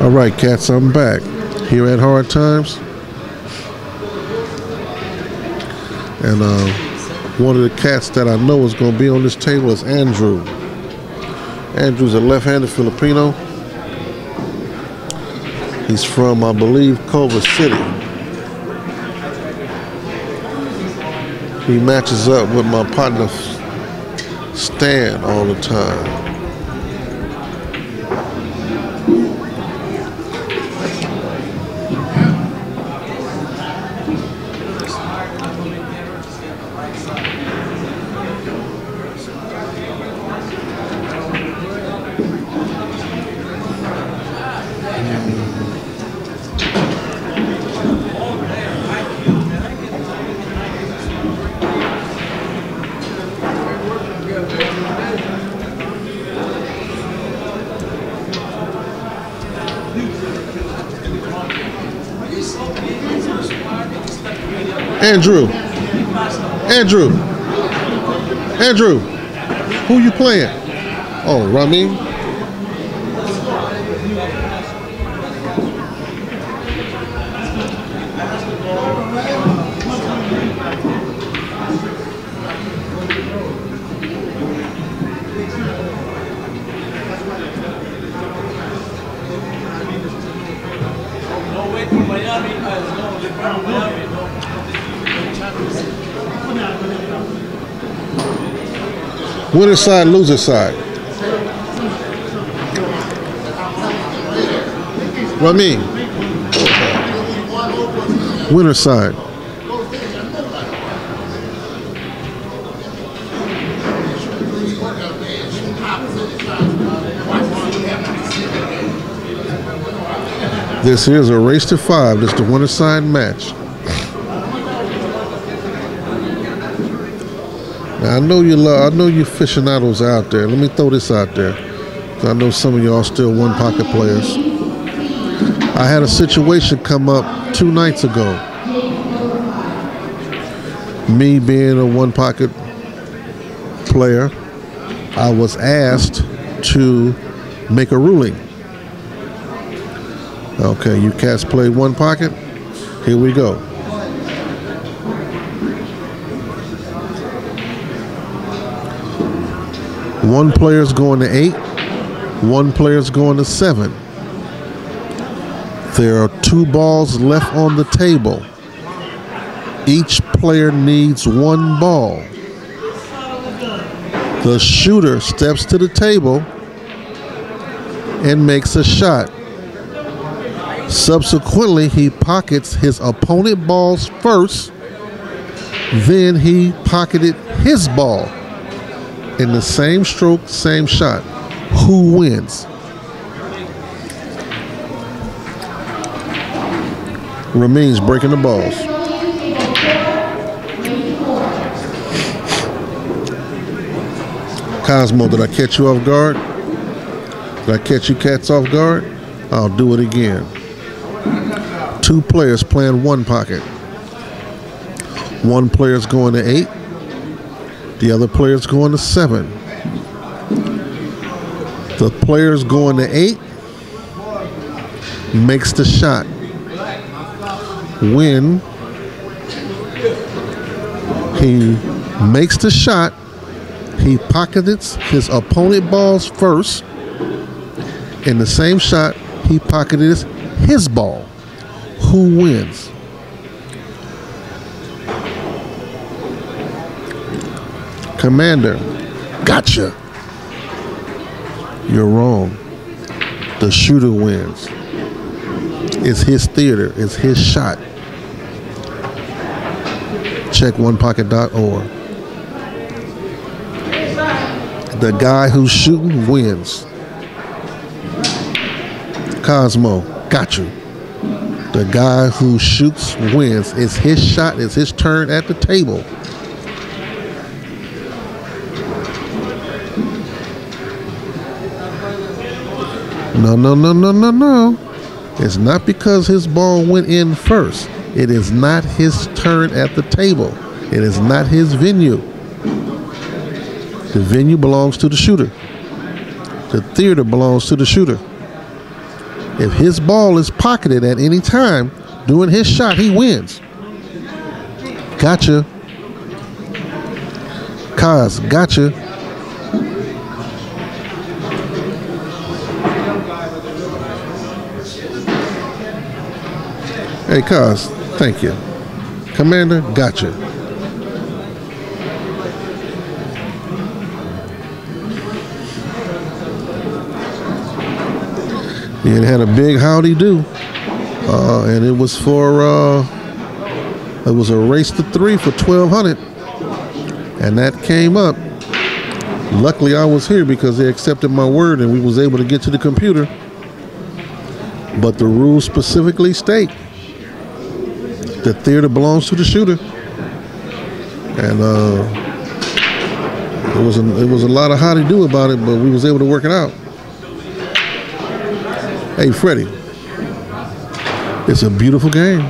All right, cats, I'm back here at Hard Times. And one of the cats that I know is going to be on this table is Andrew. Andrew's a left-handed Filipino. He's from, I believe, Culver City. He matches up with my partner Stan all the time. Andrew, who you playing? Oh, Ramin. Winner side, loser side. Ramin. Winner side. This here's a race to 5. This is the winner side match. Now, I know you aficionados out there. Let me throw this out there. I know some of y'all still one pocket players. I had a situation come up 2 nights ago. Me being a one pocket player, I was asked to make a ruling. Okay, you cats play one pocket? Here we go. One player's going to 8, one player's going to 7. There are 2 balls left on the table. Each player needs 1 ball. The shooter steps to the table and makes a shot. Subsequently, he pockets his opponent's balls first, then he pocketed his ball. In the same stroke, same shot. Who wins? Ramin's breaking the balls. Cosmo, did I catch you off guard? Did I catch you cats off guard? I'll do it again. 2 players playing one pocket. One player's going to 8. The other player's going to 7. The player's going to 8 makes the shot. When he makes the shot, he pockets his opponent's balls first. In the same shot, he pocketed his ball. Who wins? Commander, gotcha. You're wrong. The shooter wins. It's his theater. It's his shot. Check onepocket.org. The guy who's shooting wins. Cosmo, got you. The guy who shoots wins. It's his shot. It's his turn at the table. No. It's not because his ball went in first. It is not his turn at the table. It is not his venue. The venue belongs to the shooter. The theater belongs to the shooter. If his ball is pocketed at any time during his shot, he wins. Gotcha. Kaz, gotcha. Hey, Kaz, thank you. Commander, gotcha. It had a big howdy do, and it was for it was a race to 3 for 1,200, and that came up. Luckily, I was here because they accepted my word, and we was able to get to the computer. But the rules specifically state the theater belongs to the shooter, and it was a lot of howdy do about it, but we was able to work it out. Hey, Freddie, it's a beautiful game.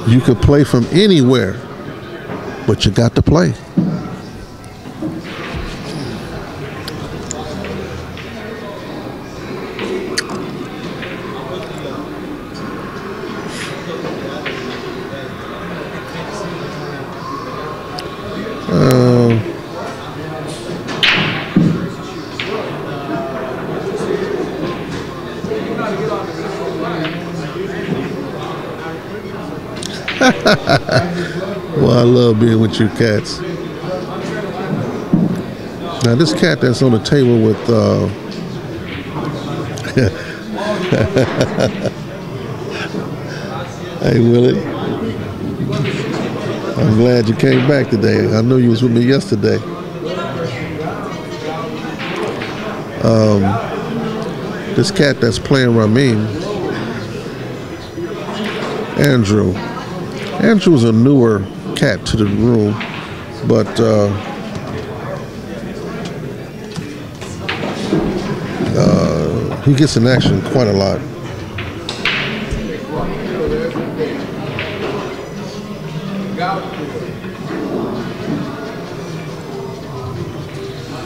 You could play from anywhere, but you got to play. Well, I love being with you cats. Now this cat that's on the table with hey Willie, I'm glad you came back today. I know you was with me yesterday. This cat that's playing Ramin, Andrew is a newer cat to the room, but he gets in action quite a lot.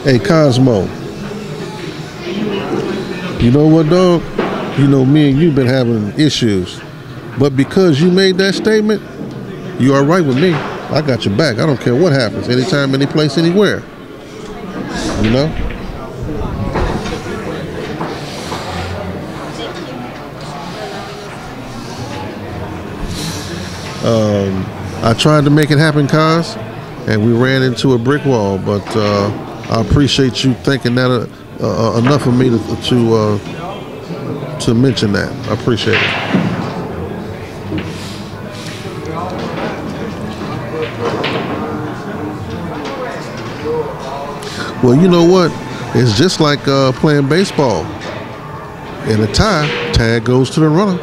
Hey Cosmo, you know what, dog? You know me and you've been having issues, but because you made that statement, you are right with me. I got your back. I don't care what happens. Anytime, any place, anywhere. You know? I tried to make it happen, Kaz, and we ran into a brick wall, but I appreciate you thinking that enough of me to mention that. I appreciate it. Well, you know what? It's just like playing baseball. In a tie, tag goes to the runner.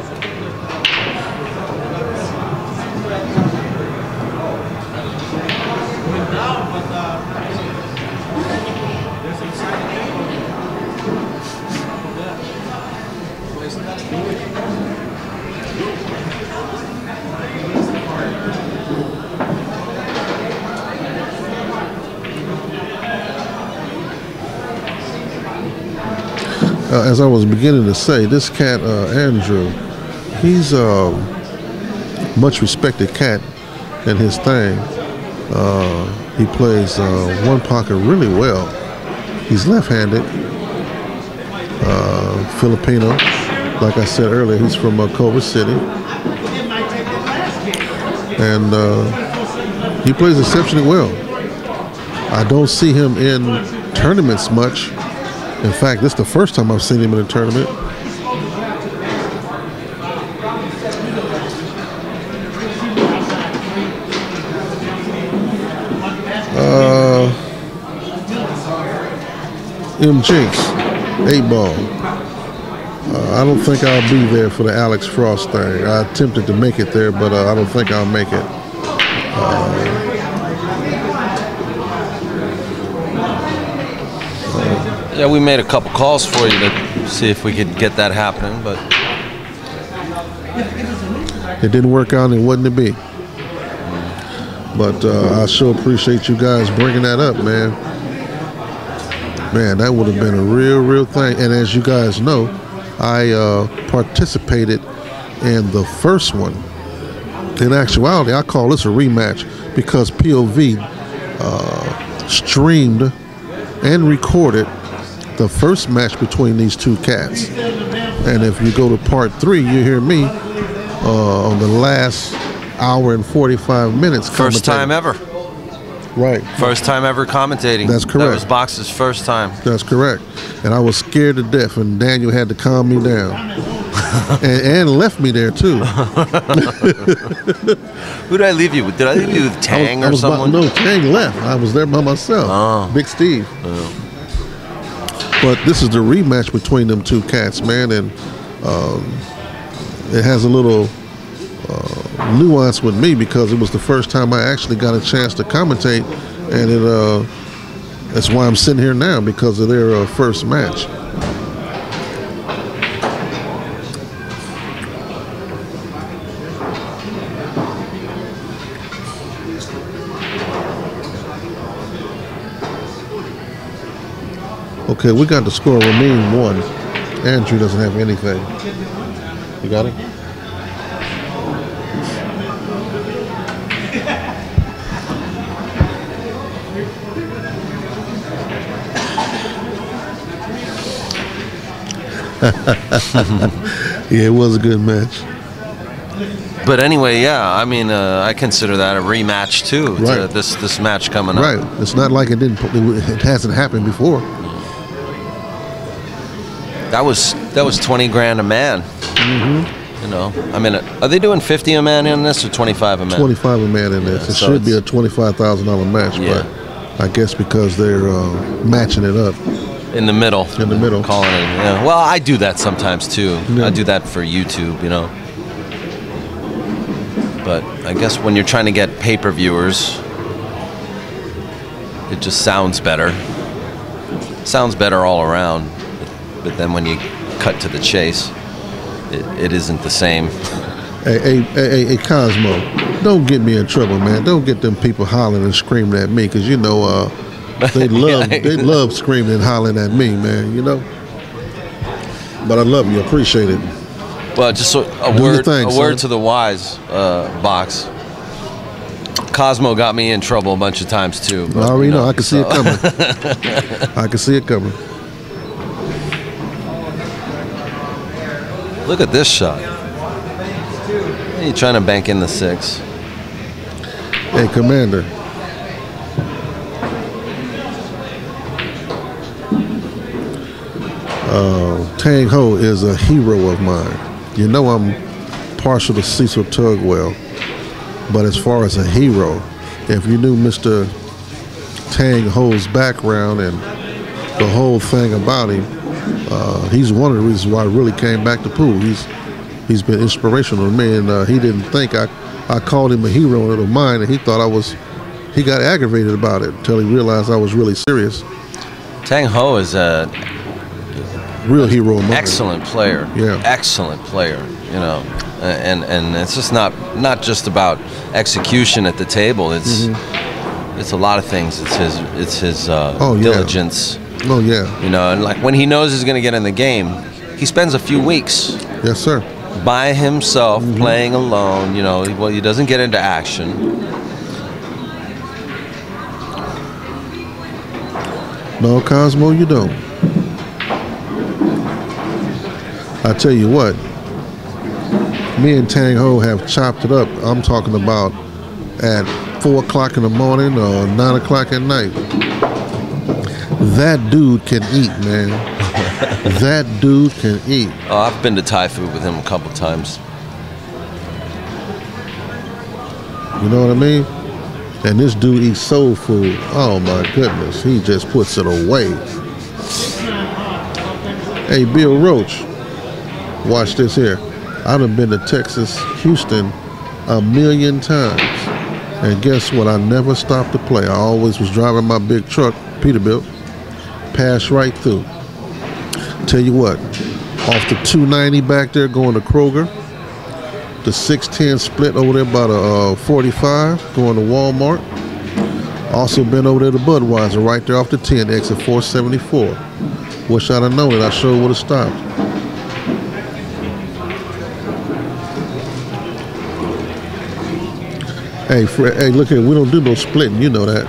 As I was beginning to say, this cat, Andrew, he's a much respected cat in his thing. He plays one pocket really well. He's left-handed, Filipino. Like I said earlier, he's from Culver City. And he plays exceptionally well. I don't see him in tournaments much. In fact, this is the first time I've seen him in a tournament. M. Jinx, 8-ball. I don't think I'll be there for the Alex Frost thing. I attempted to make it there, but I don't think I'll make it. Yeah, we made a couple calls for you to see if we could get that happening, but it didn't work out and it wasn't to be. But I sure appreciate you guys bringing that up, man. Man, that would have been a real thing. And as you guys know, I participated in the first one. In actuality, I call this a rematch because POV streamed and recorded the first match between these two cats. And if you go to part 3, you hear me on the last hour and 45 minutes. First time ever. Right. First time ever commentating. That's correct. That was Box's first time. That's correct. And I was scared to death, and Daniel had to calm me down. and left me there, too. Who did I leave you with? Did I leave you with Tang or someone? No, Tang left. I was there by myself. Oh. Big Steve. Oh. But this is the rematch between them two cats, man, and it has a little nuance with me because it was the first time I actually got a chance to commentate, and that's why I'm sitting here now, because of their first match. Okay, we got the score. Ramin 1. Andrew doesn't have anything. You got it? Yeah, it was a good match. But anyway, yeah, I mean, I consider that a rematch too. Right. This match coming up. Right. It's not like it hasn't happened before. That was 20 grand a man. Mm-hmm. You know, I mean, are they doing 50 a man in this or 25 a man? 25 a man in this. Yeah, it so should be a $25,000 match, yeah. But I guess because they're matching it up. In the middle. In the middle. Calling it. Yeah. Well, I do that sometimes too. Yeah. I do that for YouTube, you know. But I guess when you're trying to get pay-per-viewers, it just sounds better. Sounds better all around. But then when you cut to the chase, it isn't the same. Hey, Cosmo, don't get me in trouble, man. Don't get them people hollering and screaming at me, because you know they love screaming and hollering at me, man. You know. But I love you, appreciate it. Well, just a word to the wise, Box. Cosmo got me in trouble a bunch of times too. But, I already know. I can see it coming. I can see it coming. Look at this shot. He's trying to bank in the 6. Hey, Commander. Tang Ho is a hero of mine. You know I'm partial to Cecil Tugwell, but as far as a hero, if you knew Mr. Tang Ho's background and the whole thing about him, he's one of the reasons why I really came back to pool. He's been inspirational to me, and he didn't think I called him a hero of mine, and he thought he got aggravated about it until he realized I was really serious. Tang Ho is a real hero of mine. Excellent player. Yeah. Excellent player, you know. And it's just not just about execution at the table. It's a lot of things. It's his diligence. Oh yeah. You know, and like when he knows he's going to get in the game, he spends a few weeks. Yes, sir. By himself, playing alone. You know, he doesn't get into action. No, Cosmo, you don't. I tell you what, me and Tang Ho have chopped it up. I'm talking about at 4 o'clock in the morning or 9 o'clock at night. That dude can eat, man. That dude can eat. Oh, I've been to Thai food with him a couple times. You know what I mean? And this dude eats soul food. Oh my goodness, he just puts it away. Hey, Bill Roach, watch this here. I done been to Texas, Houston, 1,000,000 times. And guess what? I never stopped to play. I always was driving my big truck, Peterbilt, pass right through. Tell you what, off the 290 back there going to Kroger, the 610 split over there by the 45 going to Walmart, Also been over there to Budweiser, right there off the 10, exit 474. Wish I'd have known it. I sure would have stopped. Hey, Fred, hey, look here. We don't do no splitting. You know that.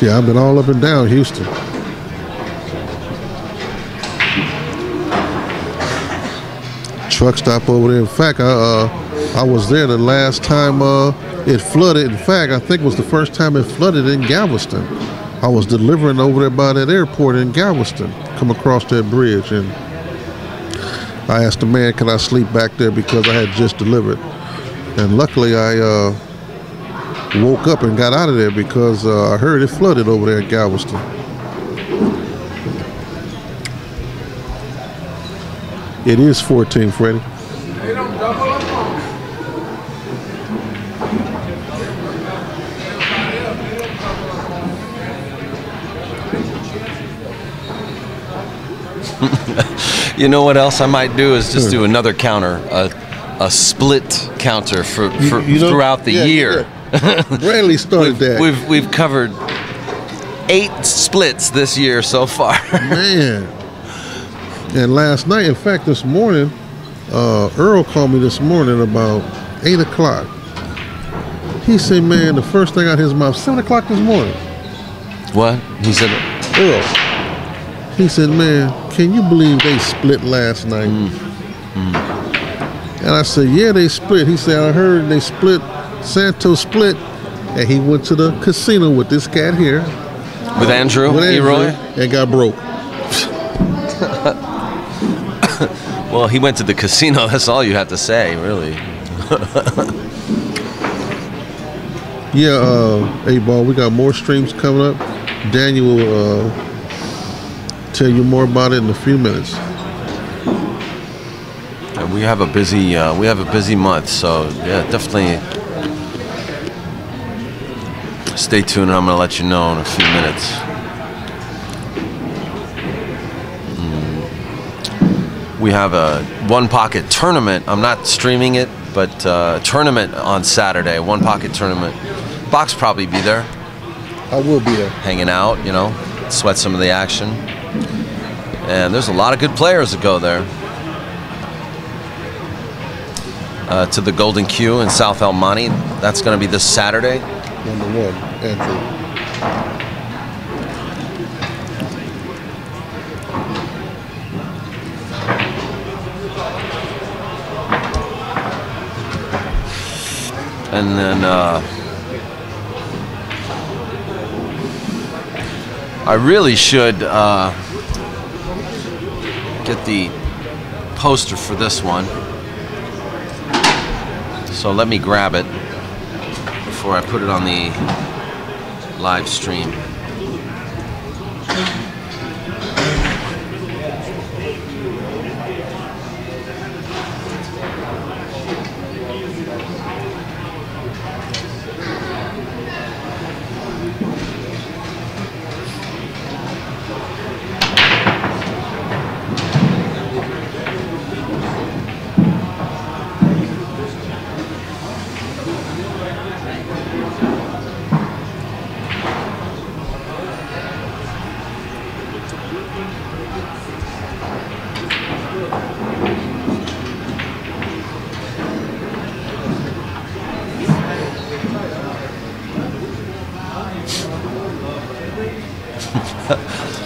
Yeah, I've been all up and down Houston. Truck stop over there. In fact, I was there the last time it flooded. In fact, I think it was the first time it flooded in Galveston. I was delivering over there by that airport in Galveston, come across that bridge, and I asked the man, can I sleep back there because I had just delivered. And luckily I woke up and got out of there because I heard it flooded over there in Galveston. It is 14, Freddie. You know what else I might do is just do another counter, a split counter for throughout the year. Yeah. Bradley started that. We've covered 8 splits this year so far. Man. And last night, in fact, this morning, Earl called me this morning about 8 o'clock. He said, man, the first thing out of his mouth, 7 o'clock this morning. What? He said? Earl. He said, man, can you believe they split last night? And I said, yeah, they split. He said, I heard they split, Santos split, and he went to the casino with this cat here. With Andrew, Eroy? And got broke. Well, he went to the casino. That's all you have to say, really. Yeah, A-Ball, we got more streams coming up. Daniel will tell you more about it in a few minutes. And we have a busy month, so yeah, definitely stay tuned. And I'm going to let you know in a few minutes. We have a One Pocket tournament. I'm not streaming it, but tournament on Saturday. One Pocket tournament. Box probably be there. I will be there. Hanging out, you know, sweat some of the action. And there's a lot of good players that go there. To the Golden Q in South El Monte. That's going to be this Saturday. Number 1, Andrew. And then I really should get the poster for this one. So let me grab it before I put it on the live stream.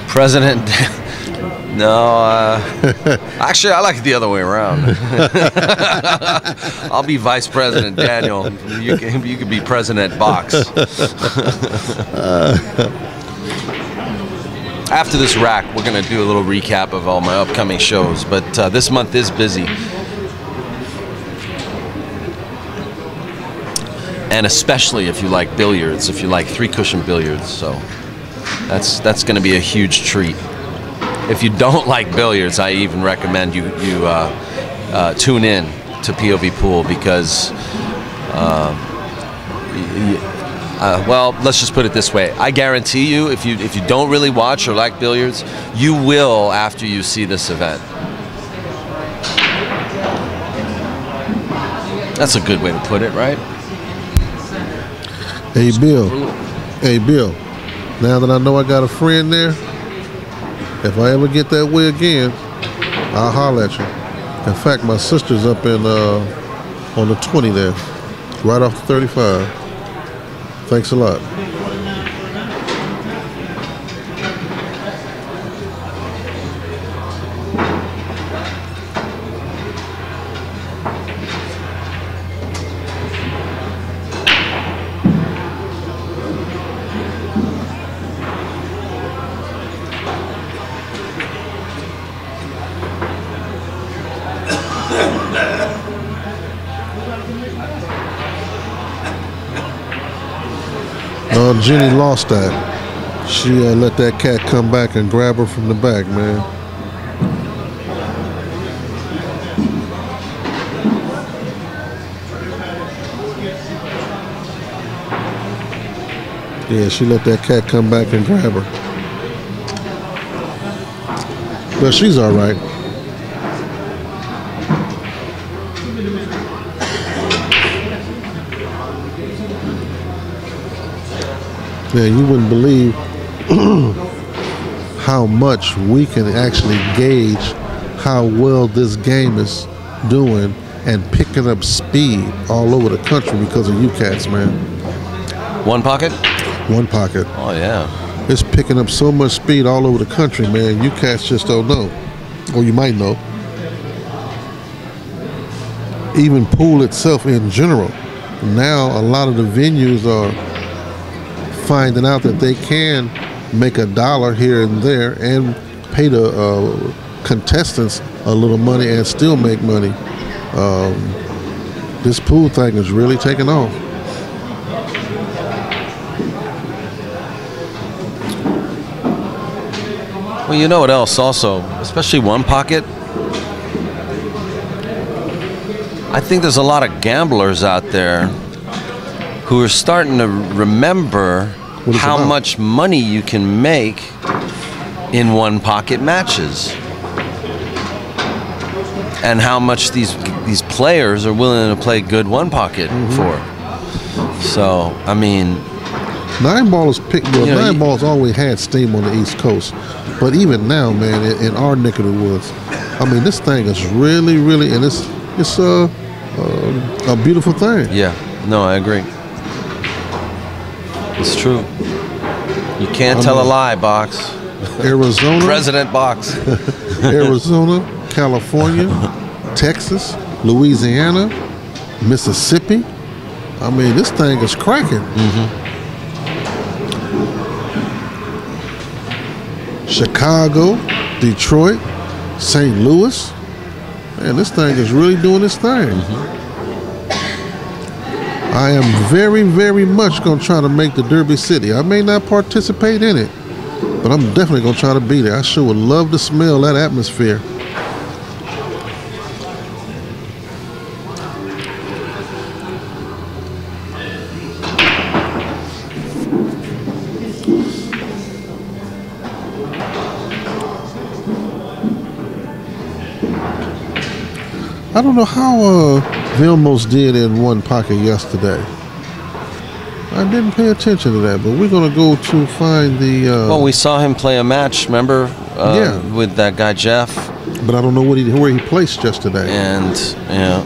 President, no, actually I like it the other way around. I'll be Vice President Daniel. You can be President Box. After this rack, we're going to do a little recap of all my upcoming shows, but this month is busy. And especially if you like billiards, if you like 3-cushion billiards, so that's going to be a huge treat. If you don't like billiards, I even recommend you tune in to POVPOOL because, well, let's just put it this way. I guarantee you, if you don't really watch or like billiards, you will after you see this event. That's a good way to put it, right? Hey, Bill. Hey, Bill. Now that I know I got a friend there, if I ever get that way again, I'll holler at you. In fact, my sister's up in on the 20 there, right off the 35. Thanks a lot. Jenny lost that. She let that cat come back and grab her from the back, man. Yeah, she let that cat come back and grab her. But she's all right. Man, you wouldn't believe how much we can actually gauge how well this game is doing and picking up speed all over the country because of you cats, man. One pocket? One pocket. Oh, yeah. It's picking up so much speed all over the country, man. You cats just don't know. Or you might know. Even pool itself in general. Now, a lot of the venues are finding out that they can make $1 here and there and pay the contestants a little money and still make money. This pool thing is really taking off. Well, you know what else also, especially one pocket? I think there's a lot of gamblers out there who are starting to remember how much money you can make in one pocket matches and how much these players are willing to play good one pocket for. So, I mean, Nine Ball's Nine Ball's always had steam on the East Coast, but even now, man, in our neck of the woods, I mean, this thing is really, really, and it's a beautiful thing. Yeah, no, I agree. It's true. You can't tell a lie, Box. Arizona. President Box. Arizona, California, Texas, Louisiana, Mississippi. I mean, this thing is cracking. Chicago, Detroit, St. Louis. Man, this thing is really doing its thing. I am very, very much going to try to make the Derby City. I may not participate in it, but I'm definitely going to try to be there. I sure would love to smell that atmosphere. I don't know how Vilmos did in one pocket yesterday. I didn't pay attention to that, but we're going to go to find the... well, we saw him play a match, remember? With that guy, Jeff. But I don't know where he placed yesterday. And,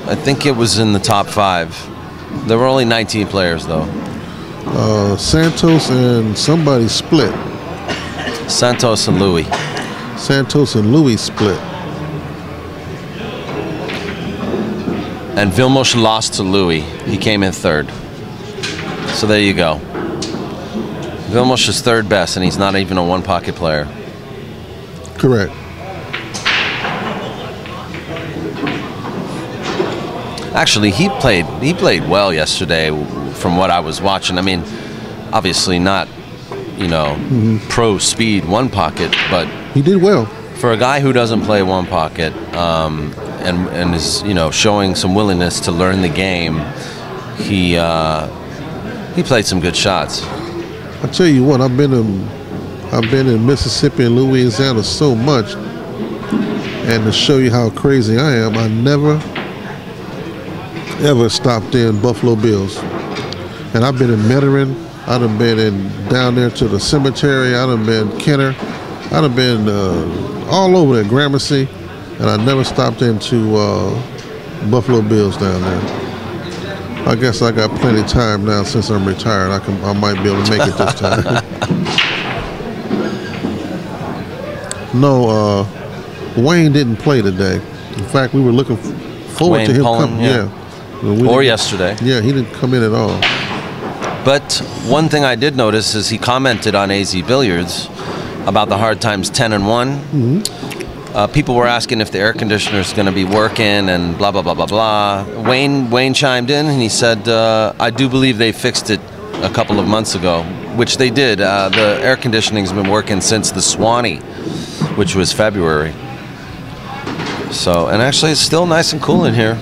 I think it was in the top 5. There were only 19 players, though. Santos and somebody split. Santos and Louis. Santos and Louis split. And Vilmos lost to Louis. He came in 3rd. So there you go. Vilmos is 3rd best, and he's not even a one pocket player. Correct. Actually, he played well yesterday from what I was watching. I mean, obviously not, pro speed one pocket, but he did well. For a guy who doesn't play one pocket, and is showing some willingness to learn the game, he played some good shots. I tell you what, I've been in Mississippi and Louisiana so much, and to show you how crazy I am, I never ever stopped in Buffalo Bills. And I've been in Metairie. I done been down there to the cemetery. I done been Kenner. I done been all over there, Gramercy. And I never stopped into Buffalo Bills down there. I guess I got plenty of time now since I'm retired. I might be able to make it this time. No, Wayne didn't play today. In fact, we were looking forward Wayne to him Pullen, coming. Yeah. Or yesterday. Yeah, he didn't come in at all. But one thing I did notice is he commented on AZ Billiards about the Hard Times 10 and 1. Mm-hmm. People were asking if the air conditioner is going to be working and blah, blah, blah, blah, blah. Wayne chimed in and he said, I do believe they fixed it a couple of months ago, which they did. The air conditioning's been working since the Swanee, which was February. So, and actually it's still nice and cool in here.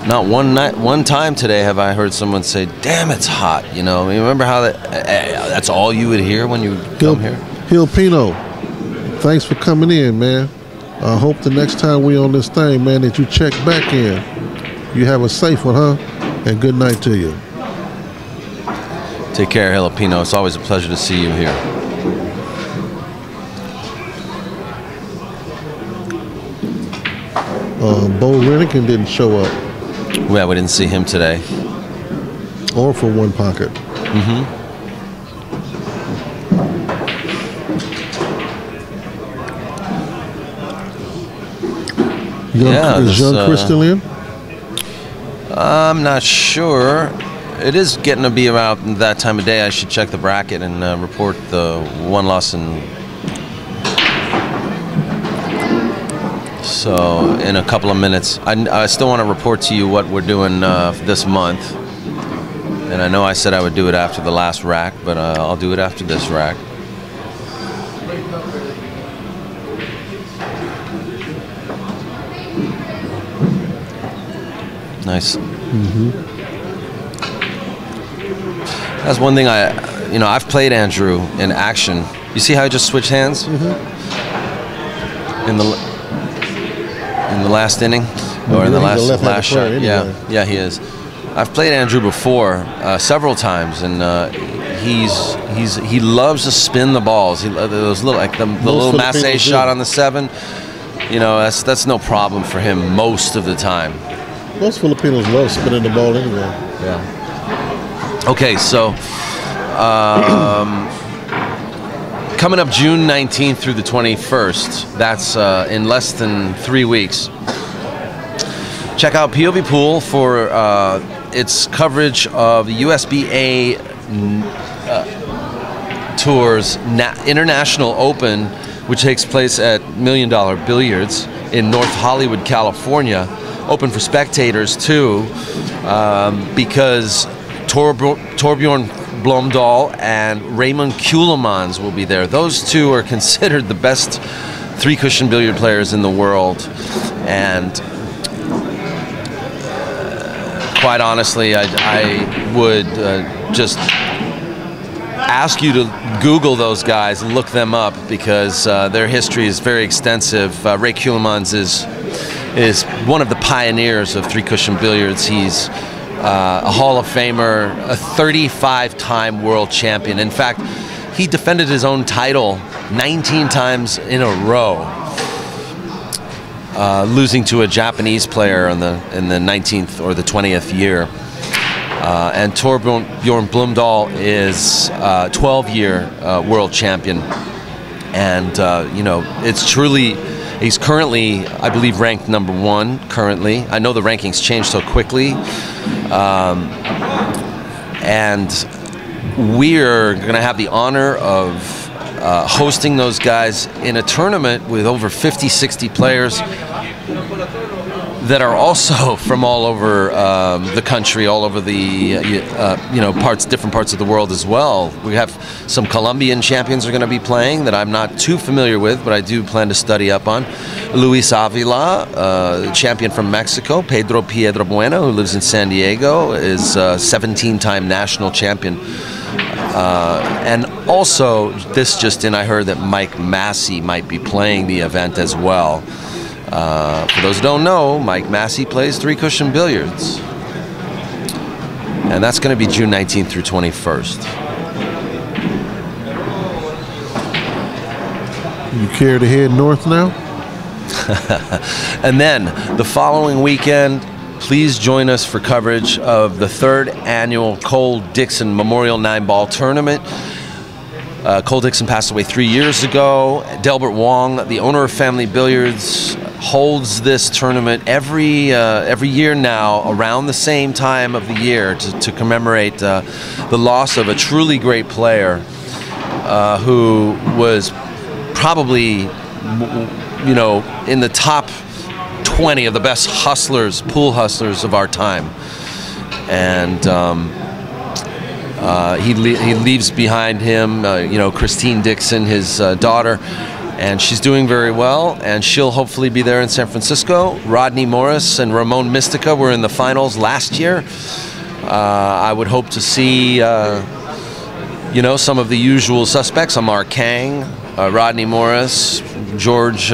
Not one time today have I heard someone say, damn, it's hot. You know, you remember how that's all you would hear when you come here? Hilpino, thanks for coming in, man. I hope the next time we on this thing, man, that you check back in. You have a safe one, huh? And good night to you. Take care, Hilpino. It's always a pleasure to see you here. Bo Renican didn't show up. Yeah, we didn't see him today. Or for one pocket. Mm-hmm. Is Young Chris still in? I'm not sure. It is getting to be about that time of day. I should check the bracket and report the one loss and so in a couple of minutes. I still want to report to you what we're doing this month. And I know I said I would do it after the last rack, but I'll do it after this rack. Nice. Mm-hmm. That's one thing I've played Andrew in action. You see how I just switched hands? Mm-hmm. In the last inning, or in the last shot. Anyway. Yeah, he is. I've played Andrew before several times, and he loves to spin the balls. Those little the little Massey shot on the 7. You know, that's no problem for him most of the time. Most Filipinos love spinning the ball anyway. Yeah. Okay, so coming up June 19th through the 21st, that's in less than 3 weeks. Check out POVPOOL for its coverage of the USBA Tour's International Open, which takes place at $1 Million Billiards in North Hollywood, California. Open for spectators too, because Torbjorn Blomdahl and Ramin Kulemans will be there. Those two are considered the best 3-cushion billiard players in the world, and quite honestly, I would just ask you to Google those guys and look them up, because their history is very extensive. Ray Kulemans is one of the pioneers of 3-cushion billiards. He's a Hall of Famer, a 35-time world champion. In fact, he defended his own title 19 times in a row, losing to a Japanese player in the 19th or the 20th year. And Torbjorn Blomdahl is 12-year world champion. And, it's truly... He's currently, I believe, ranked #1 currently. I know the rankings change so quickly. And we're going to have the honor of hosting those guys in a tournament with over 50, 60 players that are also from all over the country, all over the different parts of the world as well. We have some Colombian champions are going to be playing that I'm not too familiar with, but I do plan to study up on. Luis Avila, champion from Mexico. Pedro Bueno, who lives in San Diego, is a 17-time national champion. And also, this just in, I heard that Mike Massey might be playing the event as well. For those who don't know, Mike Massey plays 3-cushion billiards. And that's going to be June 19th through 21st. You care to head north now? And then the following weekend, please join us for coverage of the 3rd annual Cole Dixon Memorial 9-Ball Tournament. Cole Dixon passed away 3 years ago. Delbert Wong, the owner of Family Billiards, holds this tournament every year now around the same time of the year to commemorate the loss of a truly great player who was probably, you know, in the top 20 of the best hustlers, pool hustlers of our time. And he leaves behind him, you know, Christine Dixon, his daughter, and she's doing very well, and she'll hopefully be there in San Francisco. Rodney Morris and Ramon Mystica were in the finals last year. I would hope to see, you know, some of the usual suspects: Amar Kang, Rodney Morris, George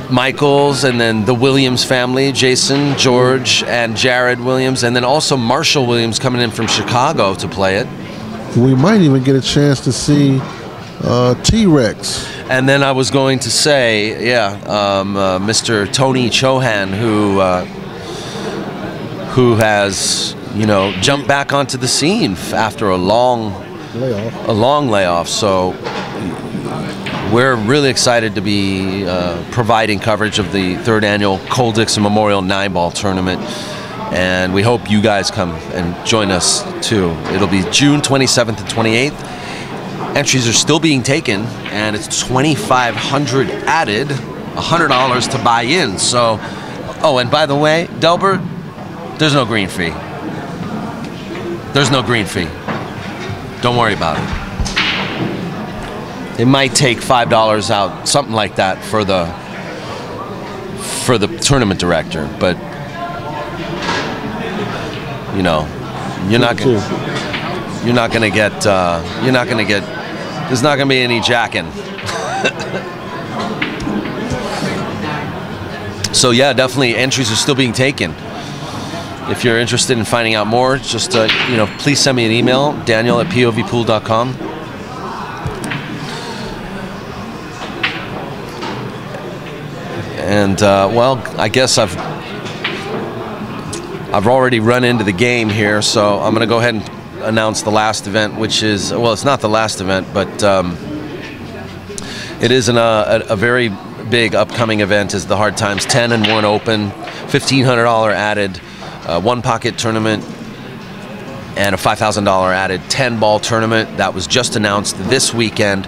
Michaels, and then the Williams family, Jason, George, and Jared Williams, and then also Marshall Williams coming in from Chicago to play it. We might even get a chance to see T-Rex. And then I was going to say, yeah, Mr. Tony Chohan, who has, you know, jumped back onto the scene after a long layoff. So we're really excited to be providing coverage of the 3rd annual Cole Dixon Memorial 9-Ball Tournament. And we hope you guys come and join us too. It'll be June 27th and 28th. Entries are still being taken, and it's $2,500 added, $100 to buy in. So, oh, and by the way, Delbert, there's no green fee. There's no green fee. Don't worry about it. It might take $5 out, something like that, for the tournament director, but you know, you're not gonna get. There's not gonna be any jacking. So yeah, definitely entries are still being taken. If you're interested in finding out more, just you know, please send me an email, Daniel@POVPOOL.com. And well, I guess I've already run into the game here, so I'm going to go ahead and announce the last event, which is, well, it's not the last event, but it is a very big upcoming event, is the Hard Times 10-1 Open, $1,500 added, one pocket tournament, and a $5,000 added 10-ball tournament. That was just announced this weekend.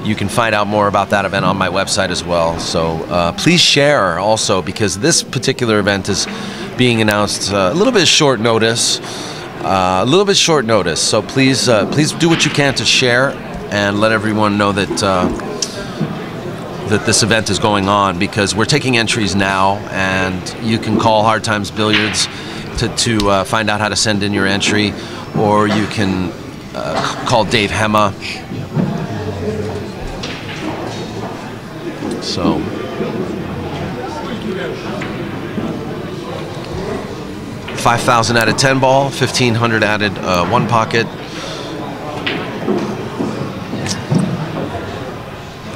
You can find out more about that event on my website as well. So please share also, because this particular event is being announced a little bit short notice. So please do what you can to share and let everyone know that that this event is going on, because we're taking entries now, and you can call Hard Times Billiards to find out how to send in your entry, or you can call Dave Hema. So $5,000 added 10-ball, $1,500 added one pocket,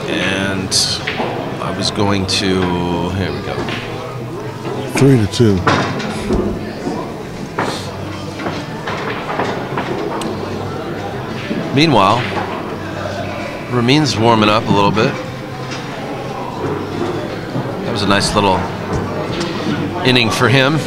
and I was going to, here we go, 3-2. Meanwhile, Ramin's warming up a little bit. That was a nice little inning for him.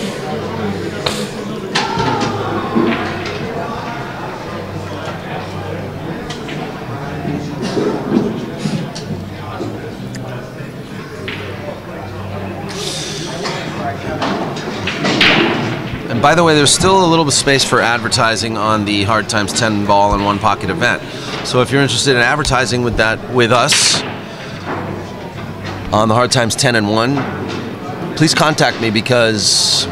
And by the way, there's still a little bit of space for advertising on the Hard Times 10-ball and one pocket event. So if you're interested in advertising with us on the Hard Times 10-1, please contact me, because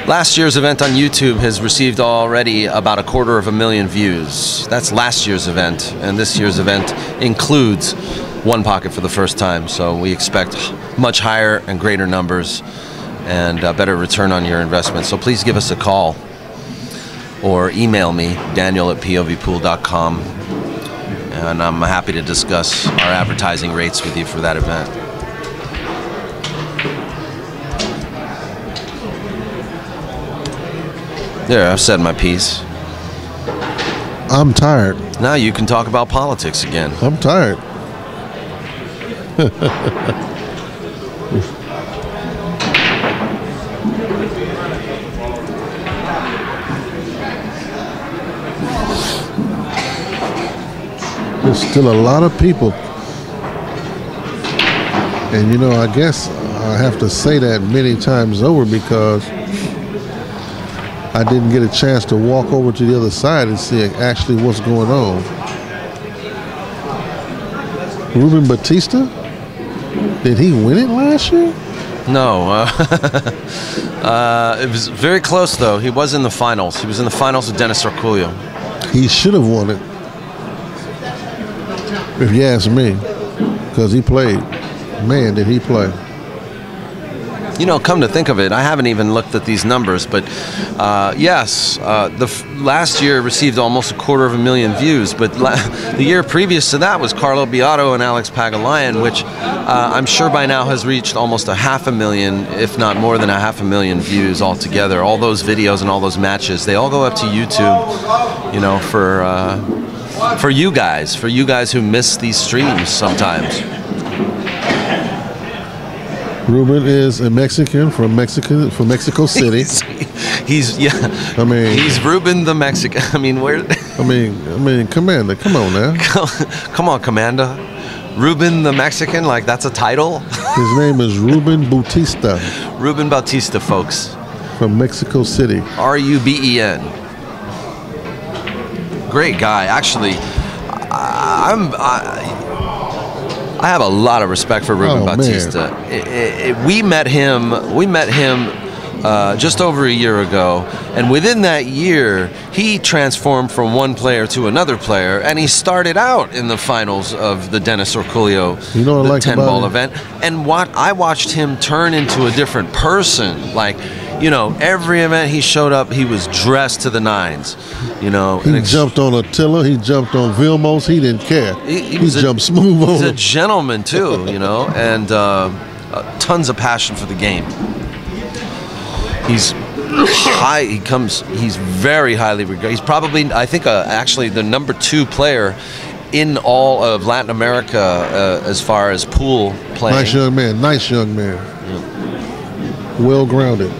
last year's event on YouTube has received already about 250,000 views. That's last year's event, and this year's event includes one pocket for the first time. So we expect much higher and greater numbers and better return on your investment. So please give us a call or email me, daniel@povpool.com, and I'm happy to discuss our advertising rates with you for that event. There, I've said my piece. I'm tired. Now you can talk about politics again. I'm tired. There's still a lot of people. And you know, I guess I have to say that many times over because I didn't get a chance to walk over to the other side and see actually what's going on. Ruben Batista? Did he win it last year? No. It was very close, though. He was in the finals. He was in the finals with Dennis Arculio. He should have won it, if you ask me, because he played. Man, did he play. You know, come to think of it, I haven't even looked at these numbers, but yes, last year received almost 250,000 views, but the year previous to that was Carlo Beato and Alex Pagulayan, which I'm sure by now has reached almost 500,000, if not more than 500,000 views altogether. All those videos and all those matches, they all go up to YouTube, you know, for you guys who miss these streams sometimes. Ruben is a Mexican from Mexico City. he's I mean, he's Ruben the Mexican. I mean, where? I mean, Commander, come on now. Come on, Commander. Ruben the Mexican, like that's a title. His name is Ruben Bautista. Ruben Bautista, folks. From Mexico City. RUBEN. Great guy. Actually, I have a lot of respect for Ruben Bautista. We met him just over a year ago, and within that year, he transformed from one player to another player, and he started out in the finals of the Dennis Arculio, you know what I like 10-ball event. And I watched him turn into a different person. Like, you know, every event he showed up, he was dressed to the nines. You know, he jumped on Attila, he jumped on Vilmos, he didn't care. He jumped smooth on. He's a gentleman too, you know, and tons of passion for the game. He's high. He's very highly regarded. He's probably, I think, actually the #2 player in all of Latin America as far as pool playing. Nice young man. Nice young man. Yeah. Well grounded.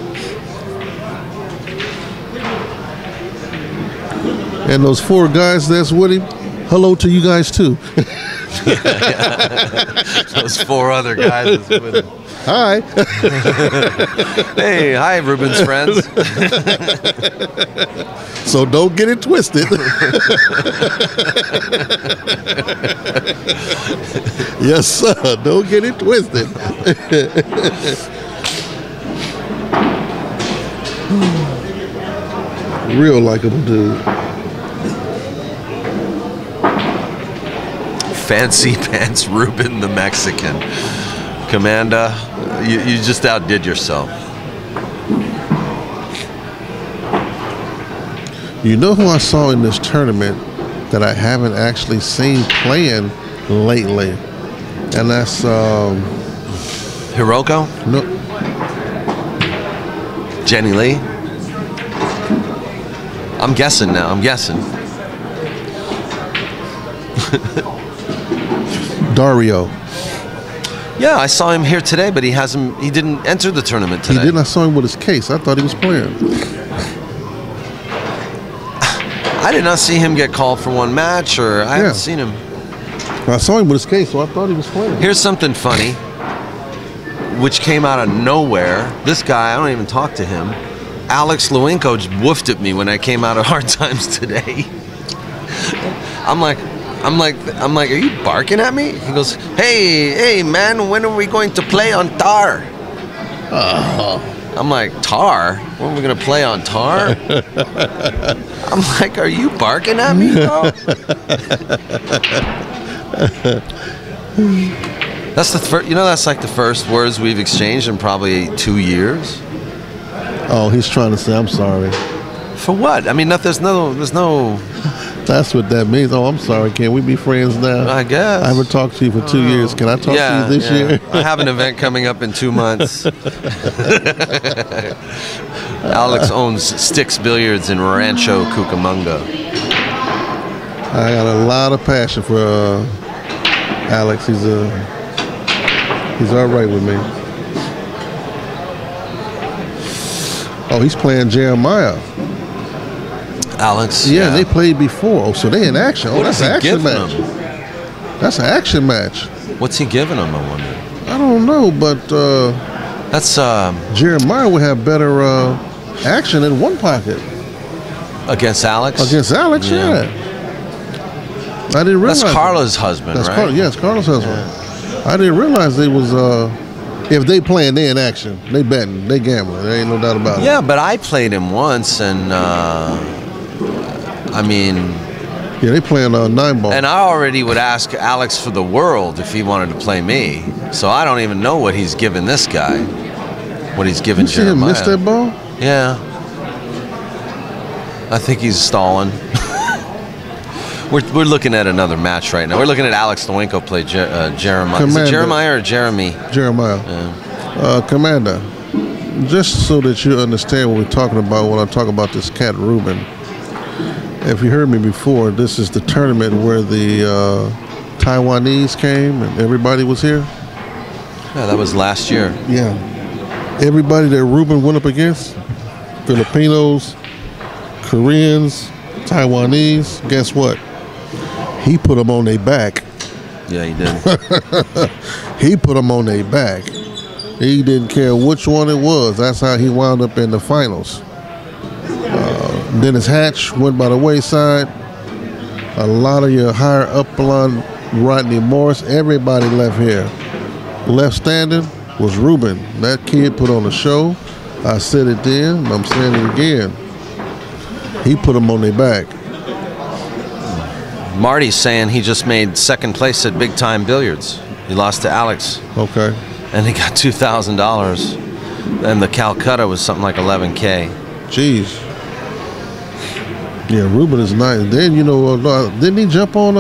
And those 4 guys that's with him, hello to you guys too. Those 4 other guys that's with him. Hi. Hey, hi, Ruben's friends. So don't get it twisted. Yes, sir. Don't get it twisted. Real likable dude. Fancy Pants Ruben the Mexican. Commander, you just outdid yourself. You know who I saw in this tournament that I haven't actually seen playing lately? And that's Hiroko? No. Jenny Lee? I'm guessing now. I'm guessing. Dario. Yeah, I saw him here today, but he didn't enter the tournament today. He didn't. I saw him with his case. I thought he was playing. I did not see him get called for one match, or I haven't seen him. I saw him with his case, so I thought he was playing. Here's something funny, which came out of nowhere. This guy, I don't even talk to him. Alex Lewinko woofed at me when I came out of Hard Times today. I'm like, are you barking at me? He goes, hey, man, when are we going to play on tar? I'm like, tar? When are we going to play on tar? I'm like, are you barking at me, bro? That's the first. You know, that's like the first words we've exchanged in probably 2 years. Oh, he's trying to say I'm sorry. For what? I mean, there's no. That's what that means. Oh, I'm sorry. Can we be friends now? I guess. I haven't talked to you for 2 years. Can I talk to you this year? I have an event coming up in 2 months. Alex owns Sticks Billiards in Rancho Cucamonga. I got a lot of passion for Alex. He's all right with me. Oh, he's playing Jeremiah. Alex. Yeah, they played before. Oh, so they in action. Oh, that's an action match. That's an action match. What's he giving him, I wonder? I don't know, but that's Jeremiah would have better action in one pocket. Against Alex? Against Alex, yeah. I didn't realize. That's Carla's husband, that's right? Yes, Carla's husband. Yeah. I didn't realize they was. If they playing, they in action. They betting. They gambling. There ain't no doubt about it. Yeah, but I played him once, and I mean. Yeah, they playing 9-ball. And I already would ask Alex for the world if he wanted to play me. So I don't even know what he's giving this guy. What he's giving Jeremiah. You see him miss that ball? Yeah. I think he's stalling. We're looking at another match right now. We're looking at Alex Nowenko play Jeremiah. Commander. Is it Jeremiah or Jeremy? Jeremiah. Yeah. Commander, just so that you understand what we're talking about when I talk about this cat Ruben. If you heard me before, this is the tournament where the Taiwanese came and everybody was here. Yeah, that was last year. Yeah. Everybody that Ruben went up against, Filipinos, Koreans, Taiwanese, guess what? He put them on their back. Yeah, he did. He put them on their back. He didn't care which one it was. That's how he wound up in the finals. Dennis Hatch went by the wayside. A lot of your higher upline, Rodney Morris, everybody left here. Left standing was Ruben. That kid put on a show. I said it then, and I'm saying it again. He put them on their back. Marty's saying he just made second place at Big Time Billiards. He lost to Alex. Okay. And he got $2,000. And the Calcutta was something like $11K. Jeez. Yeah, Ruben is nice. Then, you know, didn't he jump on,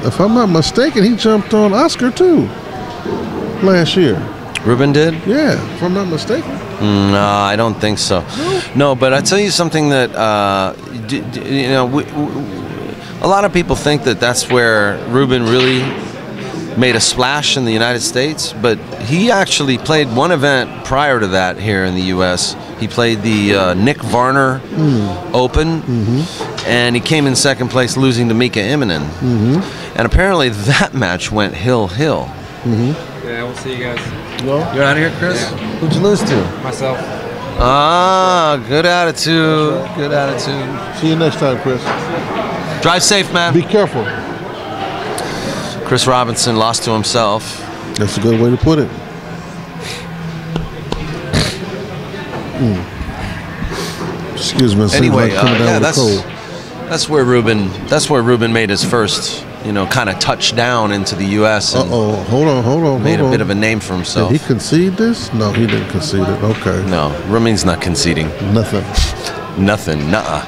if I'm not mistaken, he jumped on Oscar too last year. Ruben did? Yeah, if I'm not mistaken. No, I don't think so. No, but I tell you something that, you know, a lot of people think that that's where Ruben really made a splash in the United States, but he actually played one event prior to that here in the U.S. He played the Nick Varner Open, and he came in second place, losing to Mika Immonen. And apparently that match went hill-hill. Yeah, we'll see you guys. No? You're out of here, Chris? Yeah. Who'd you lose to? Myself. Ah, good attitude. Good attitude. See you next time, Chris. Drive safe, man. Be careful. Chris Robinson lost to himself. That's a good way to put it. Excuse me. Anyway, like coming down yeah, with a cold. that's where Ruben made his first, you know, kind of touchdown into the U.S. and hold on. made a bit of a name for himself. Did he concede this? No, he didn't concede it. Okay. No, Ramin's not conceding. Nothing. Nothing. Nuh-uh.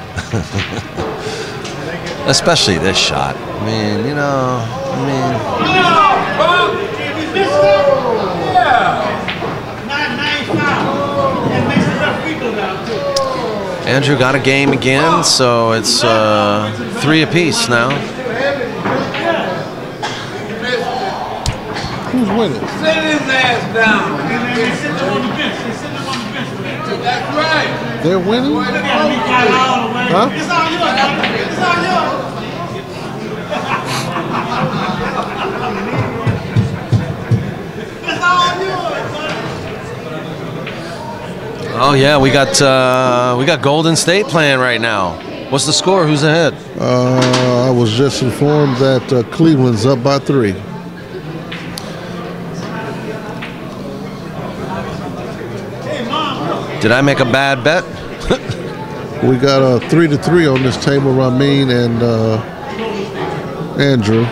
Especially this shot. I mean, you know, Andrew got a game again, so it's 3 apiece now. Who's winning? Sit his ass down. He's sitting on the bench. That's right. They're winning? Huh? It's all yours. It's all yours. It's all yours. Oh yeah, we got Golden State playing right now. What's the score? Who's ahead? I was just informed that Cleveland's up by 3. Did I make a bad bet? We got a 3-3 on this table. Ramin and Andrew.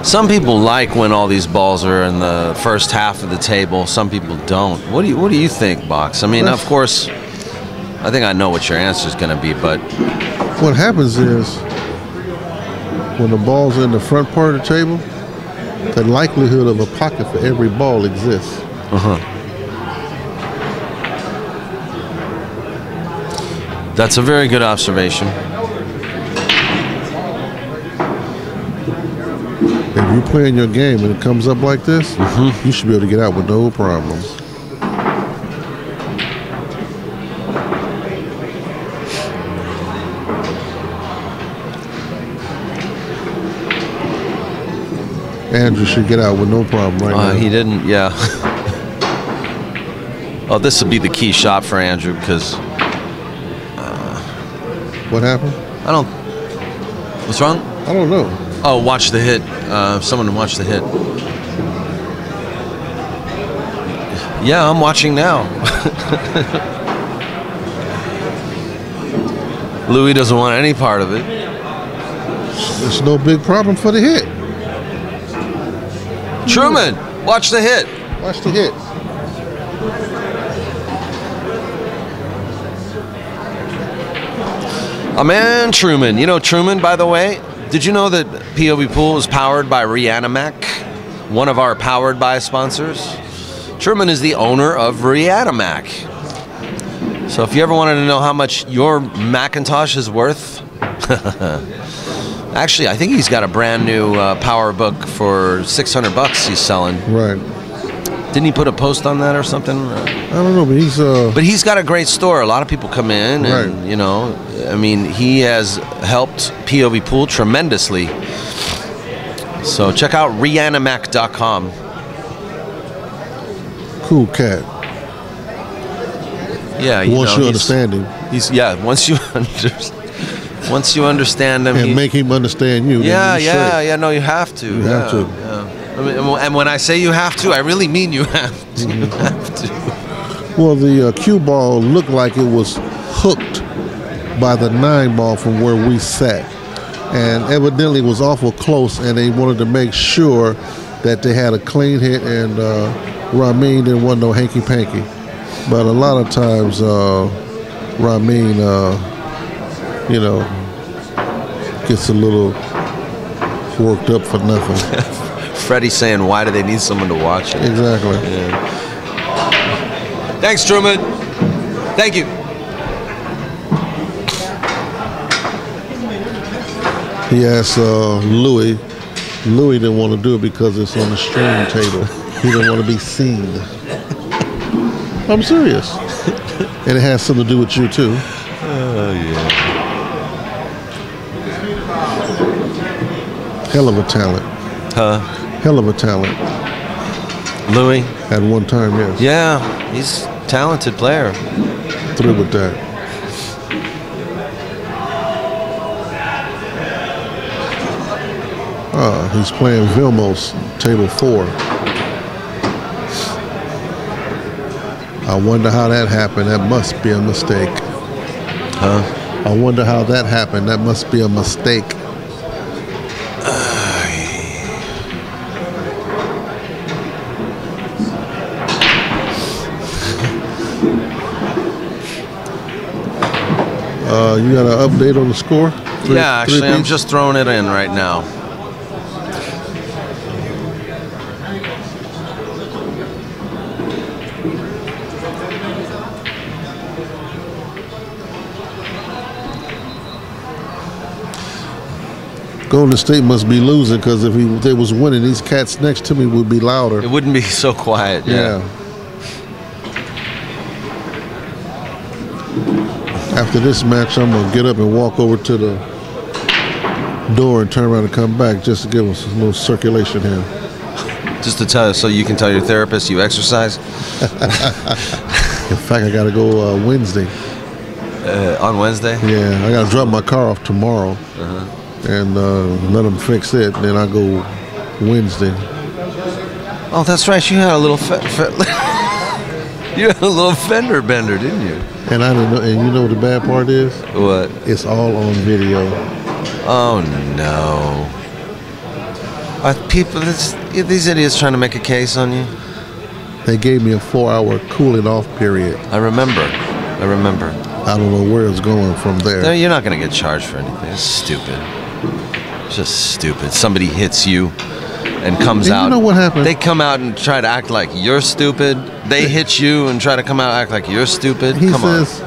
Some people like when all these balls are in the first half of the table. Some people don't. What do you think, Box? I mean, of course, I think I know what your answer is going to be, but what happens is when the balls are in the front part of the table, the likelihood of a pocket for every ball exists. That's a very good observation. If you play in your game and it comes up like this, you should be able to get out with no problems. Andrew should get out with no problem right now. He didn't, yeah. Oh, this would be the key shot for Andrew because... what happened? I don't... What's wrong? I don't know. Oh, watch the hit. Someone watch the hit. Yeah, I'm watching now. Louis doesn't want any part of it. It's no big problem for the hit. Truman, watch the hit. Watch the hit. Oh man, Truman. You know Truman, by the way? Did you know that POVPOOL is powered by Reanimac, one of our Powered By sponsors? Truman is the owner of Reanimac. So if you ever wanted to know how much your Macintosh is worth, actually, I think he's got a brand new power book for $600 he's selling. Right. Didn't he put a post on that or something? I don't know, but he's... But he's got a great store. A lot of people come in and, right. You know, I mean, he has helped POVPOOL tremendously. So check out reanimac.com. Cool cat. Yeah, once you understand him. Once you understand him. And make him understand you. Yeah, no, you have to. You have to. Yeah. I mean, and when I say you have to, I really mean you have to. You have to. Well, the cue ball looked like it was hooked by the 9 ball from where we sat. And evidently it was awful close, and they wanted to make sure that they had a clean hit, and Ramin didn't want no hanky-panky. But a lot of times, Ramin, you know, gets a little worked up for nothing. Freddie's saying, why do they need someone to watch it? Exactly. Yeah. Thanks, Truman. Thank you. He asked Louis. Louis didn't want to do it because it's on the stream table. He didn't want to be seen. I'm serious. And it has something to do with you, too. Oh, yeah. Hell of a talent. Huh? Hell of a talent. Louis? At one time, yes. Yeah, he's a talented player. Through with that. He's playing Vilmos, table 4. I wonder how that happened. That must be a mistake. Huh? I wonder how that happened. That must be a mistake. You got an update on the score? Yeah, actually, I'm just throwing it in right now. Golden State must be losing, because if they was winning, these cats next to me would be louder. It wouldn't be so quiet. Yeah. After this match, I'm gonna get up and walk over to the door and turn around and come back just to give us a little circulation here. Just to tell you, so you can tell your therapist you exercise. In fact, I gotta go Wednesday. On Wednesday? Yeah, I gotta drop my car off tomorrow and let them fix it. Then I go Wednesday. Oh, that's right. You had a little you had a little fender bender, didn't you? And I didn't know. And you know what the bad part is? What? It's all on video. Oh no! Are people, these idiots trying to make a case on you? They gave me a 4-hour cooling off period. I remember. I don't know where it's going from there. No, you're not going to get charged for anything. It's stupid. It's just stupid. Somebody hits you and comes out. You know what happened? They come out and try to act like you're stupid. They hit you and try to come out and act like you're stupid. He Come says,